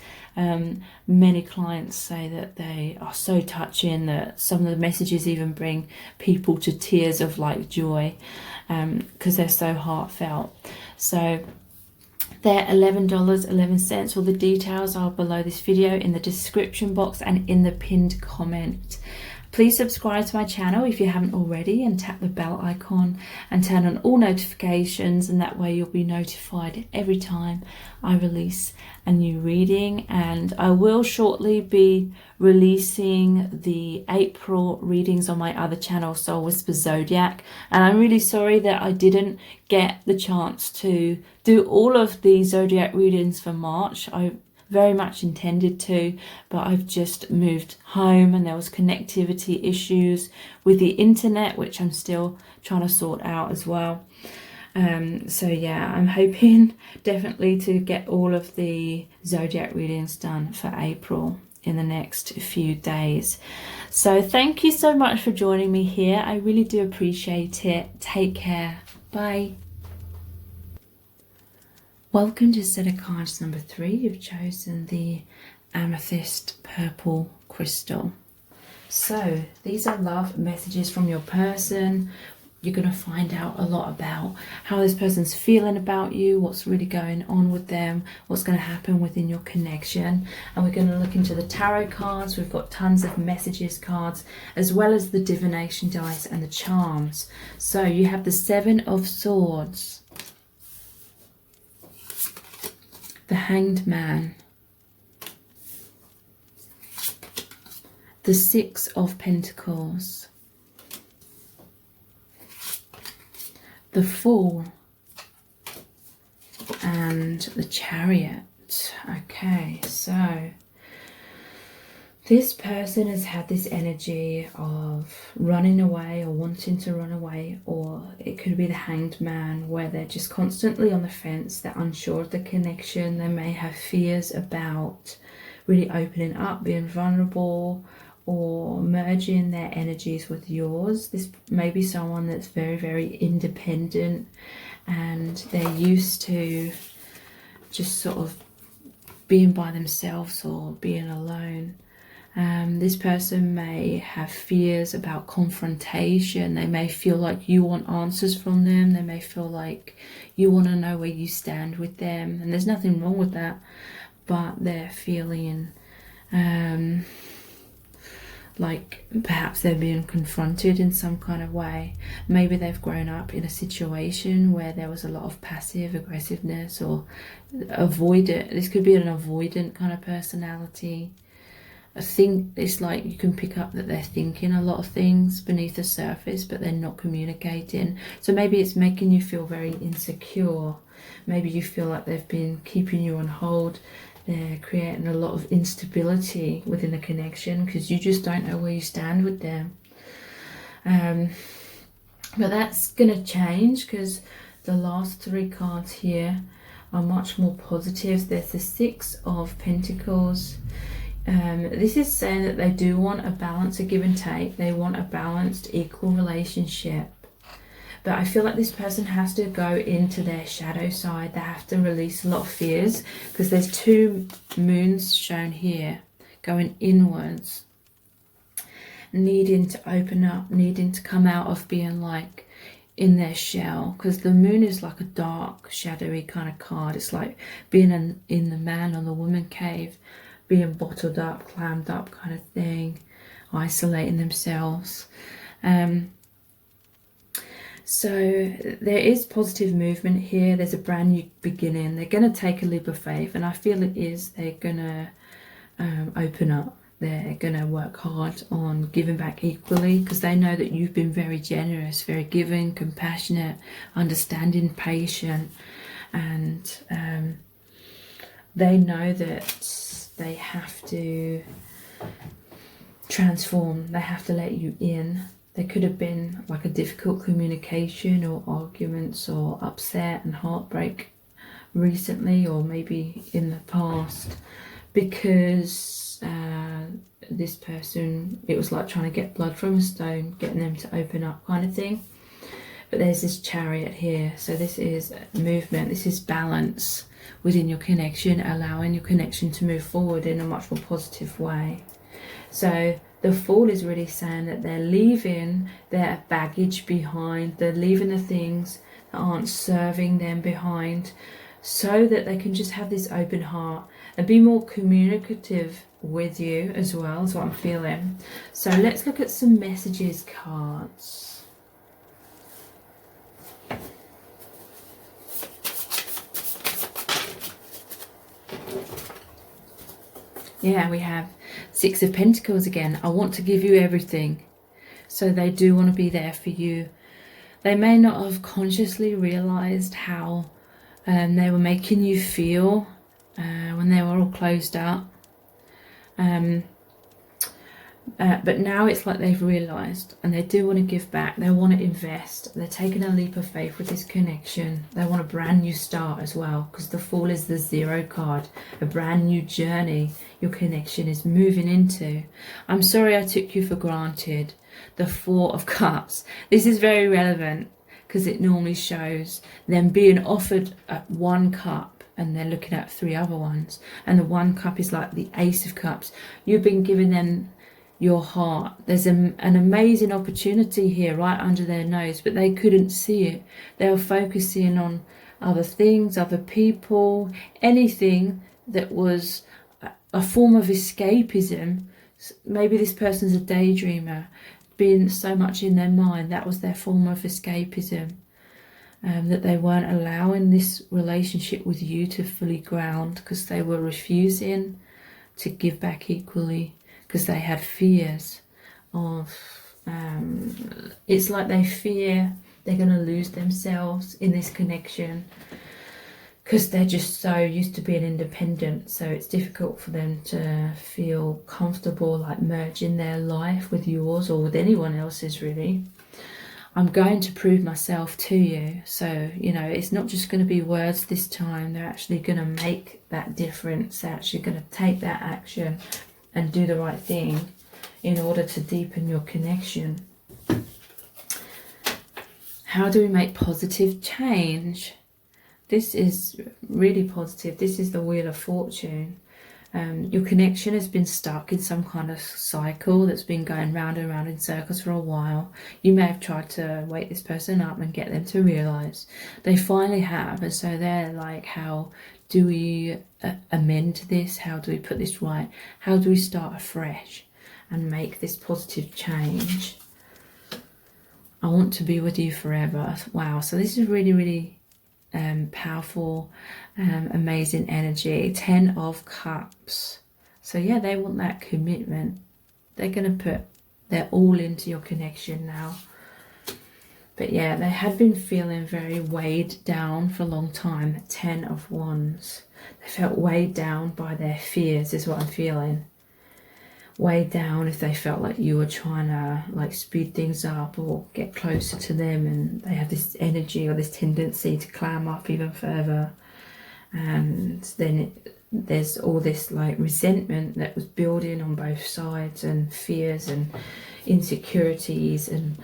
Speaker 1: Many clients say that they are so touching, that some of the messages even bring people to tears of like joy, because they're so heartfelt. So they're $11.11. All the details are below this video in the description box and in the pinned comment. Please subscribe to my channel if you haven't already, and tap the bell icon and turn on all notifications, and that way you'll be notified every time I release a new reading. And I will shortly be releasing the April readings on my other channel, Soul Whisper Zodiac, and I'm really sorry that I didn't get the chance to do all of the Zodiac readings for March. I very much intended to, but I've just moved home and there was connectivity issues with the internet, which I'm still trying to sort out as well. So yeah, I'm hoping definitely to get all of the Zodiac readings done for April in the next few days. So thank you so much for joining me here. I really do appreciate it. Take care. Bye. Welcome to set of cards number 3. You've chosen the amethyst purple crystal. So these are love messages from your person. You're going to find out a lot about how this person's feeling about you, what's really going on with them, what's going to happen within your connection. And we're going to look into the tarot cards. We've got tons of messages cards, as well as the divination dice and the charms. So you have the 7 of Swords, the Hanged Man, the 6 of Pentacles, the Fool, and the Chariot. Okay, so this person has had this energy of running away or wanting to run away, or it could be the Hanged Man, where they're just constantly on the fence. They're unsure of the connection. They may have fears about really opening up, being vulnerable, or merging their energies with yours. This may be someone that's very, very independent, and they're used to just sort of being by themselves or being alone. This person may have fears about confrontation. They may feel like you want answers from them. They may feel like you want to know where you stand with them, and there's nothing wrong with that, but they're feeling like perhaps they're being confronted in some kind of way. Maybe they've grown up in a situation where there was a lot of passive aggressiveness or avoidant. This could be an avoidant kind of personality. I think it's like you can pick up that they're thinking a lot of things beneath the surface, but they're not communicating. So maybe it's making you feel very insecure. Maybe you feel like they've been keeping you on hold. They're creating a lot of instability within the connection because you just don't know where you stand with them. But that's going to change because the last 3 cards here are much more positive. There's the 6 of Pentacles. This is saying that they do want a balance, a give and take. They want a balanced, equal relationship. But I feel like this person has to go into their shadow side. They have to release a lot of fears because there's 2 moons shown here going inwards, needing to open up, needing to come out of being like in their shell, because the moon is like a dark, shadowy kind of card. It's like being in the man or the woman cave, being bottled up, clammed up kind of thing, isolating themselves. So there is positive movement here. There's a brand new beginning. They're going to take a leap of faith, and I feel it is. They're going to open up. They're going to work hard on giving back equally because they know that you've been very generous, very giving, compassionate, understanding, patient, and they know that they have to transform. They have to let you in. There could have been like a difficult communication or arguments or upset and heartbreak recently, or maybe in the past, because this person, it was like trying to get blood from a stone, getting them to open up kind of thing. But there's this Chariot here. So this is movement. This is balance within your connection, allowing your connection to move forward in a much more positive way. So the Fool is really saying that they're leaving their baggage behind. They're leaving the things that aren't serving them behind so that they can just have this open heart and be more communicative with you as well, is what I'm feeling. So let's look at some messages cards. Yeah, we have Six of Pentacles again. I want to give you everything. So they do want to be there for you. They may not have consciously realized how they were making you feel when they were all closed up. But now it's like they've realised, and they do want to give back. They want to invest. They're taking a leap of faith with this connection. They want a brand new start as well, because the Fool is the 0 card. A brand new journey your connection is moving into. I'm sorry I took you for granted. The 4 of Cups. This is very relevant because it normally shows them being offered 1 cup and they're looking at 3 other ones. And the 1 cup is like the Ace of Cups. You've been giving them your heart. There's an amazing opportunity here right under their nose, but they couldn't see it. They were focusing on other things, other people, anything that was a form of escapism. Maybe this person's a daydreamer, being so much in their mind. That was their form of escapism, that they weren't allowing this relationship with you to fully ground because they were refusing to give back equally, because they had fears of, it's like they fear they're going to lose themselves in this connection because they're just so used to being independent. So it's difficult for them to feel comfortable like merging their life with yours or with anyone else's, really. I'm going to prove myself to you. So, you know, it's not just going to be words this time. They're actually going to make that difference. They're actually going to take that action and do the right thing in order to deepen your connection. How do we make positive change? This is really positive. This is the Wheel of Fortune. Your connection has been stuck in some kind of cycle that's been going round and round in circles for a while. You may have tried to wake this person up and get them to realise. They finally have, and so they're like, how do we amend this? How do we put this right? How do we start afresh and make this positive change? I want to be with you forever. Wow, so this is really, really powerful, amazing energy. 10 of Cups. So yeah, they want that commitment. They're going to put their all into your connection now. But yeah, they had been feeling very weighed down for a long time. 10 of Wands. They felt weighed down by their fears, is what I'm feeling. Weighed down if they felt like you were trying to like speed things up or get closer to them, and they have this energy or this tendency to climb up even further. And then there's all this like resentment that was building on both sides, and fears and insecurities, and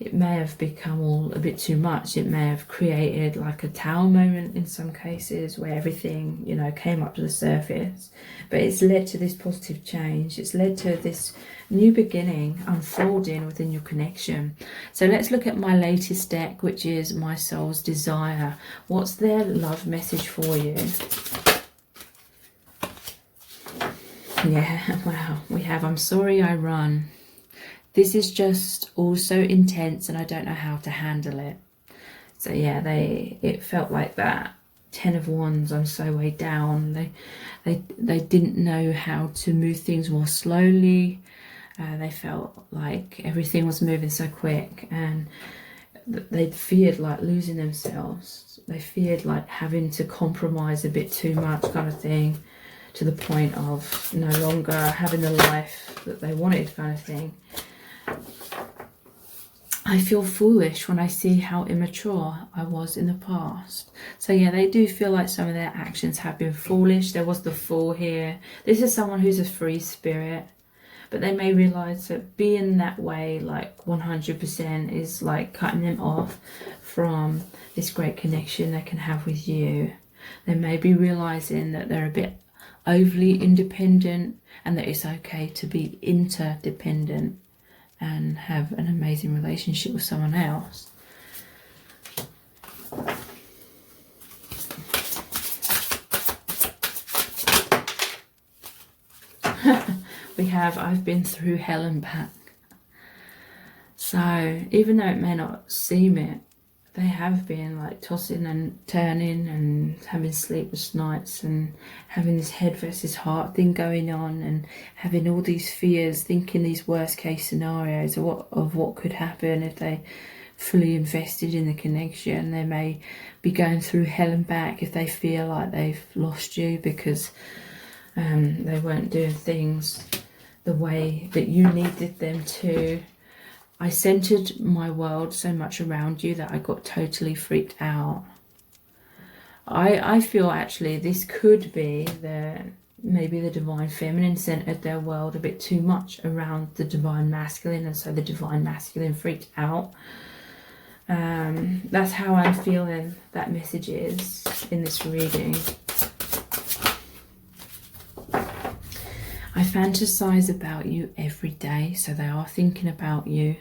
Speaker 1: it may have become all a bit too much. It may have created like a tower moment in some cases where everything, you know, came up to the surface. But it's led to this positive change. It's led to this new beginning unfolding within your connection. So let's look at my latest deck, which is My Soul's Desire. What's their love message for you? Yeah, wow. We have I'm sorry I run. This is just also intense and I don't know how to handle it. So yeah, it felt like that. 10 of Wands, I'm so weighed down. They didn't know how to move things more slowly. They felt like everything was moving so quick, and they feared like losing themselves. They feared like having to compromise a bit too much, kind of thing, to the point of no longer having the life that they wanted, kind of thing. I feel foolish when I see how immature I was in the past. So yeah, they do feel like some of their actions have been foolish. There was the Fool here. This is someone who's a free spirit, but they may realize that being that way, like 100%, is like cutting them off from this great connection they can have with you. They may be realizing that they're a bit overly independent and that it's okay to be interdependent and have an amazing relationship with someone else. We have, I've been through hell and back. So even though it may not seem it, they have been like tossing and turning and having sleepless nights and having this head versus heart thing going on and having all these fears, thinking these worst case scenarios of what could happen if they fully invested in the connection. They may be going through hell and back if they feel like they've lost you because they weren't doing things the way that you needed them to. I centered my world so much around you that I got totally freaked out. I feel actually this could be maybe the divine feminine centered their world a bit too much around the divine masculine, and so the divine masculine freaked out. That's how I'm feeling that message is in this reading. I fantasize about you every day, so they are thinking about you.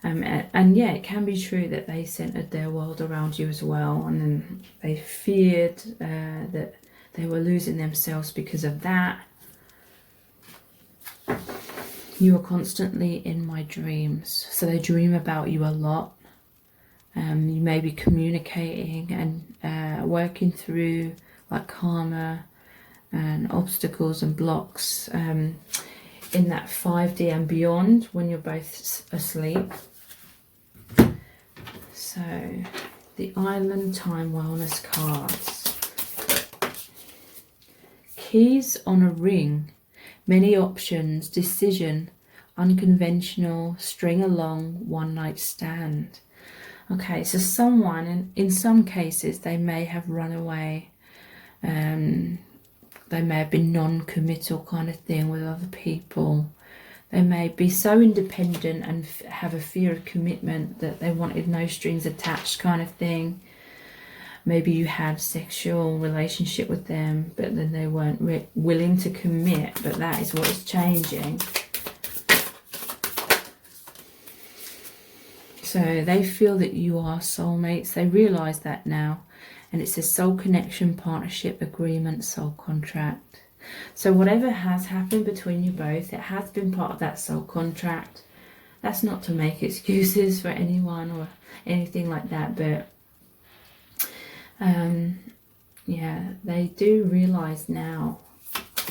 Speaker 1: And yeah, it can be true that they centered their world around you as well, and then they feared that they were losing themselves because of that. You are constantly in my dreams, so they dream about you a lot. You may be communicating and working through like karma and obstacles and blocks in that 5D and beyond when you're both asleep. So the Island Time Wellness cards. Keys on a ring, many options, decision, unconventional, string along, one night stand. Okay, so someone, in some cases, they may have run away. They may have been non-committal kind of thing with other people. They may be so independent and have a fear of commitment that they wanted no strings attached kind of thing. Maybe you had sexual relationship with them, but then they weren't willing to commit, but that is what is changing. So they feel that you are soulmates. They realise that now. And it says soul connection, partnership, agreement, soul contract. So whatever has happened between you both, it has been part of that soul contract. That's not to make excuses for anyone or anything like that, but yeah, they do realise now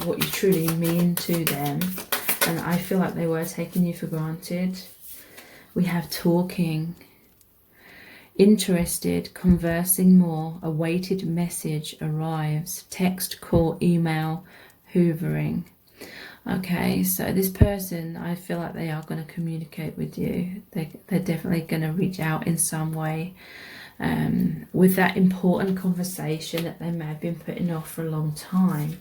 Speaker 1: what you truly mean to them. And I feel like they were taking you for granted. We have talking, interested, conversing more, awaited message arrives, text, call, email, hoovering. Okay, so this person, I feel like they are going to communicate with you. They're definitely going to reach out in some way with that important conversation that they may have been putting off for a long time.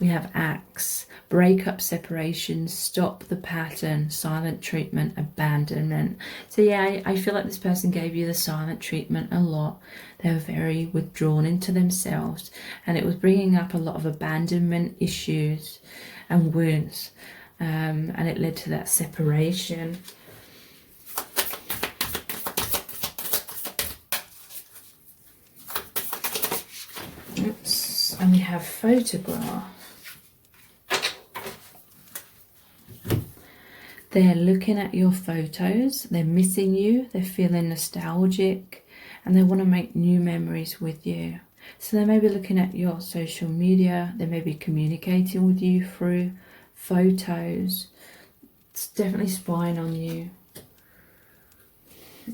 Speaker 1: We have acts, breakup, separation, stop the pattern, silent treatment, abandonment. So yeah, I feel like this person gave you the silent treatment a lot. They were very withdrawn into themselves, and it was bringing up a lot of abandonment issues and wounds, and it led to that separation. Oops. And we have photograph. They're looking at your photos, they're missing you, they're feeling nostalgic, and they want to make new memories with you. So they may be looking at your social media, they may be communicating with you through photos. It's definitely spying on you.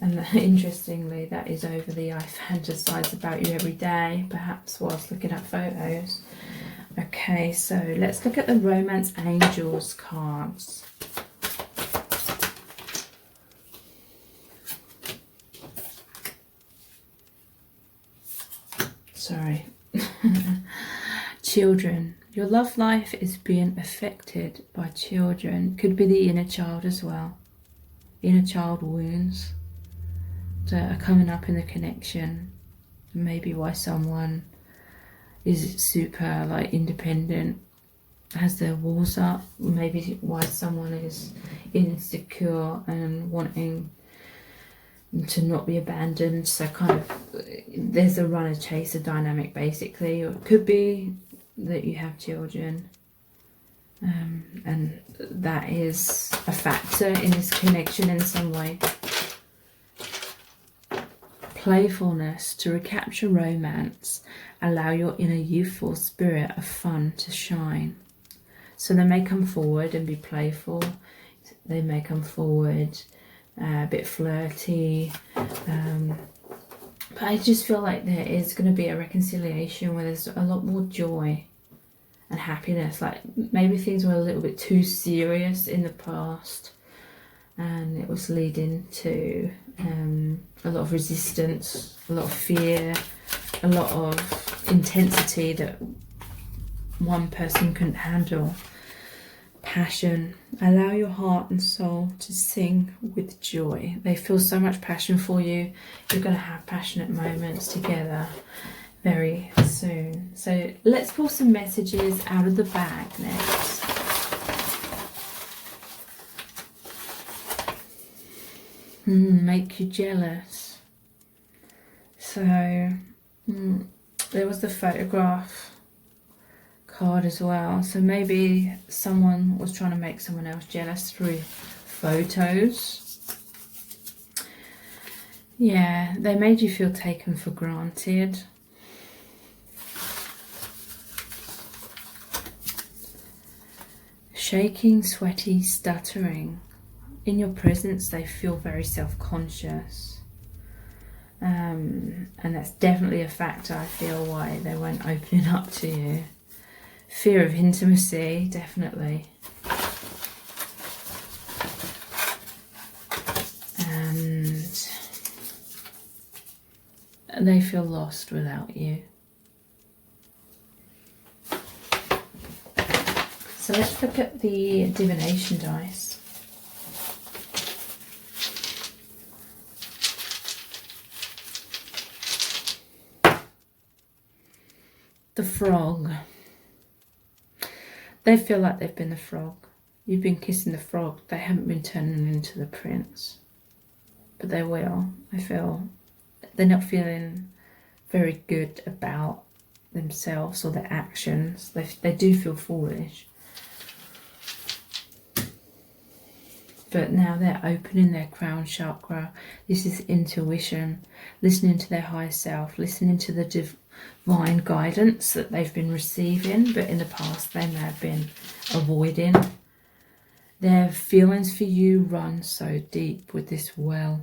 Speaker 1: And interestingly, that is over the I fantasize about you every day, perhaps whilst looking at photos. Okay, so let's look at the Romance Angels cards. Sorry. Children. Your love life is being affected by children. Could be the inner child as well. Inner child wounds that are coming up in the connection. Maybe why someone is super like independent, has their walls up. Maybe why someone is insecure and wanting to not be abandoned. So kind of there's a runner chaser dynamic basically. Or it could be that you have children. And that is a factor in this connection in some way. Playfulness, to recapture romance, allow your inner youthful spirit of fun to shine. So they may come forward and be playful. They may come forward a bit flirty. But I just feel like there is going to be a reconciliation where there's a lot more joy and happiness. Like maybe things were a little bit too serious in the past, and it was leading to a lot of resistance, a lot of fear, a lot of intensity that one person couldn't handle. Passion. Allow your heart and soul to sing with joy. They feel so much passion for you. You're going to have passionate moments together very soon. So let's pull some messages out of the bag next. Make you jealous. So there was the photograph card as well. So maybe someone was trying to make someone else jealous through photos. Yeah, they made you feel taken for granted. Shaking, sweaty, stuttering. In your presence, they feel very self-conscious. And that's definitely a factor, I feel, why they weren't opening up to you. Fear of intimacy, definitely. And they feel lost without you. So let's look at the divination dice. The frog. They feel like they've been the frog. You've been kissing the frog. They haven't been turning into the prince. But they will. I feel they're not feeling very good about themselves or their actions. They do feel foolish. But now they're opening their crown chakra. This is intuition, listening to their higher self, listening to the divine guidance that they've been receiving, but in the past they may have been avoiding. Their feelings for you run so deep with this well,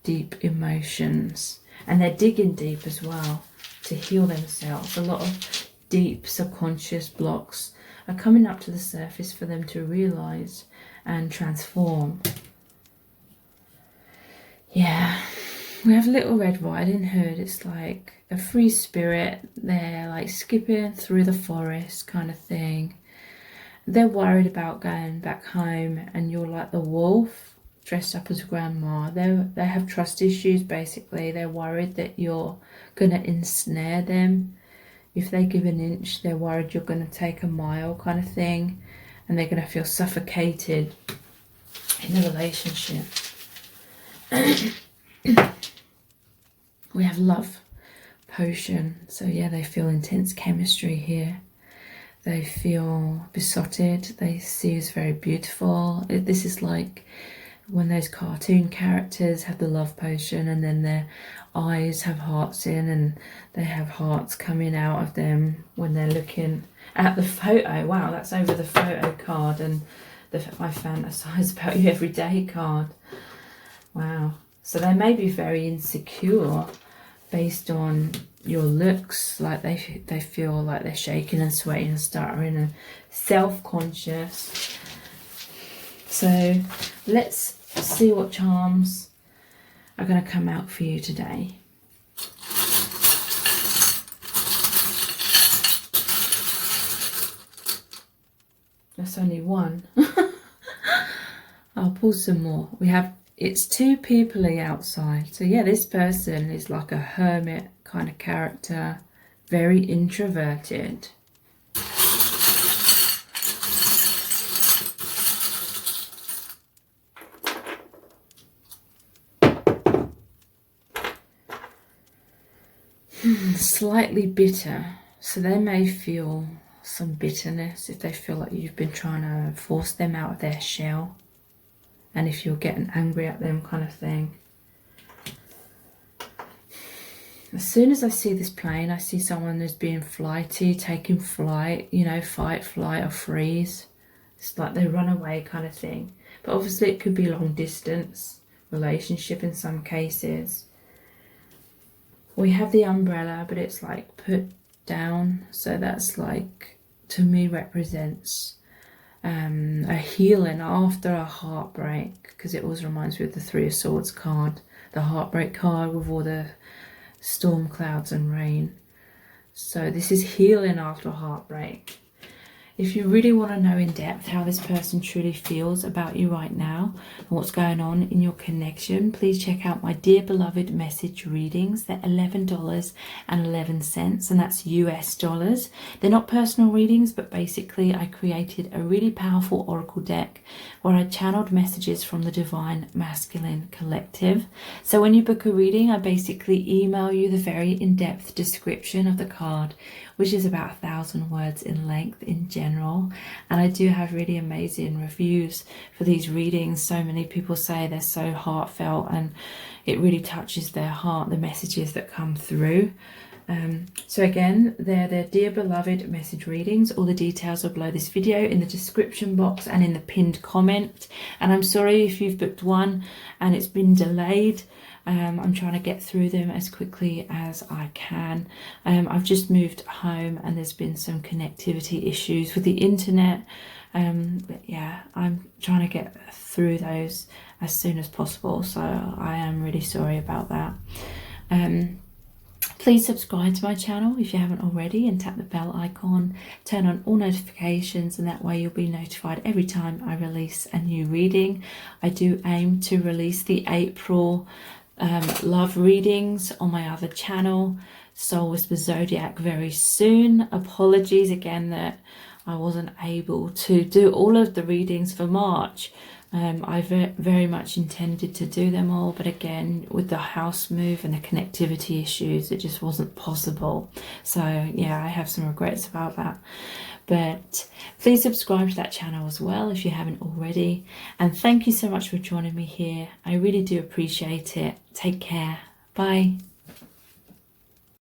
Speaker 1: deep emotions. And they're digging deep as well to heal themselves. A lot of deep subconscious blocks are coming up to the surface for them to realise and transform. Yeah, we have Little Red Riding Hood. It's like a free spirit. They're like skipping through the forest kind of thing. They're worried about going back home, and you're like the wolf dressed up as grandma. They have trust issues, basically. They're worried that you're going to ensnare them. If they give an inch, they're worried you're going to take a mile kind of thing. And they're going to feel suffocated in the relationship. We have Love Potion. So yeah, they feel intense chemistry here. They feel besotted. They see us very beautiful. This is like when those cartoon characters have the love potion and then their eyes have hearts in and they have hearts coming out of them when they're looking at the photo. Wow, that's over the photo card and the I fantasize about you every day card. Wow. So they may be very insecure based on your looks. Like they feel like they're shaking and sweating and stuttering and self-conscious. So let's see what charms are going to come out for you today. That's only one. I'll pull some more. It's too peoply outside. So yeah, this person is like a hermit kind of character, very introverted. Slightly bitter. So they may feel some bitterness, if they feel like you've been trying to force them out of their shell, and if you're getting angry at them, kind of thing. As soon as I see this plane, I see someone as being flighty, taking flight, you know, fight, flight, or freeze. It's like they run away kind of thing. But obviously it could be long distance relationship in some cases. We have the umbrella, but it's like put down. So that's like, to me, represents a healing after a heartbreak, because it always reminds me of the Three of Swords card, the heartbreak card with all the storm clouds and rain. So this is healing after heartbreak. If you really want to know in depth how this person truly feels about you right now and what's going on in your connection, please check out my Dear Beloved message readings. They're $11.11, and that's US dollars. They're not personal readings, but basically I created a really powerful oracle deck where I channeled messages from the Divine Masculine Collective. So when you book a reading, I basically email you the very in-depth description of the card, which is about 1,000 words in length in general. And I do have really amazing reviews for these readings. So many people say they're so heartfelt and it really touches their heart, the messages that come through. So again, they're Dear Beloved message readings. All the details are below this video in the description box and in the pinned comment. And I'm sorry if you've booked one and it's been delayed. I'm trying to get through them as quickly as I can. I've just moved home and there's been some connectivity issues with the internet. But yeah, I'm trying to get through those as soon as possible. So I am really sorry about that. Please subscribe to my channel if you haven't already and tap the bell icon. Turn on all notifications, and that way you'll be notified every time I release a new reading. I do aim to release the April love readings on my other channel, Soul Whisper Zodiac, very soon. Apologies again that I wasn't able to do all of the readings for March. I very much intended to do them all, but again, with the house move and the connectivity issues, it just wasn't possible. So yeah, I have some regrets about that. But please subscribe to that channel as well if you haven't already. And thank you so much for joining me here. I really do appreciate it. Take care. Bye.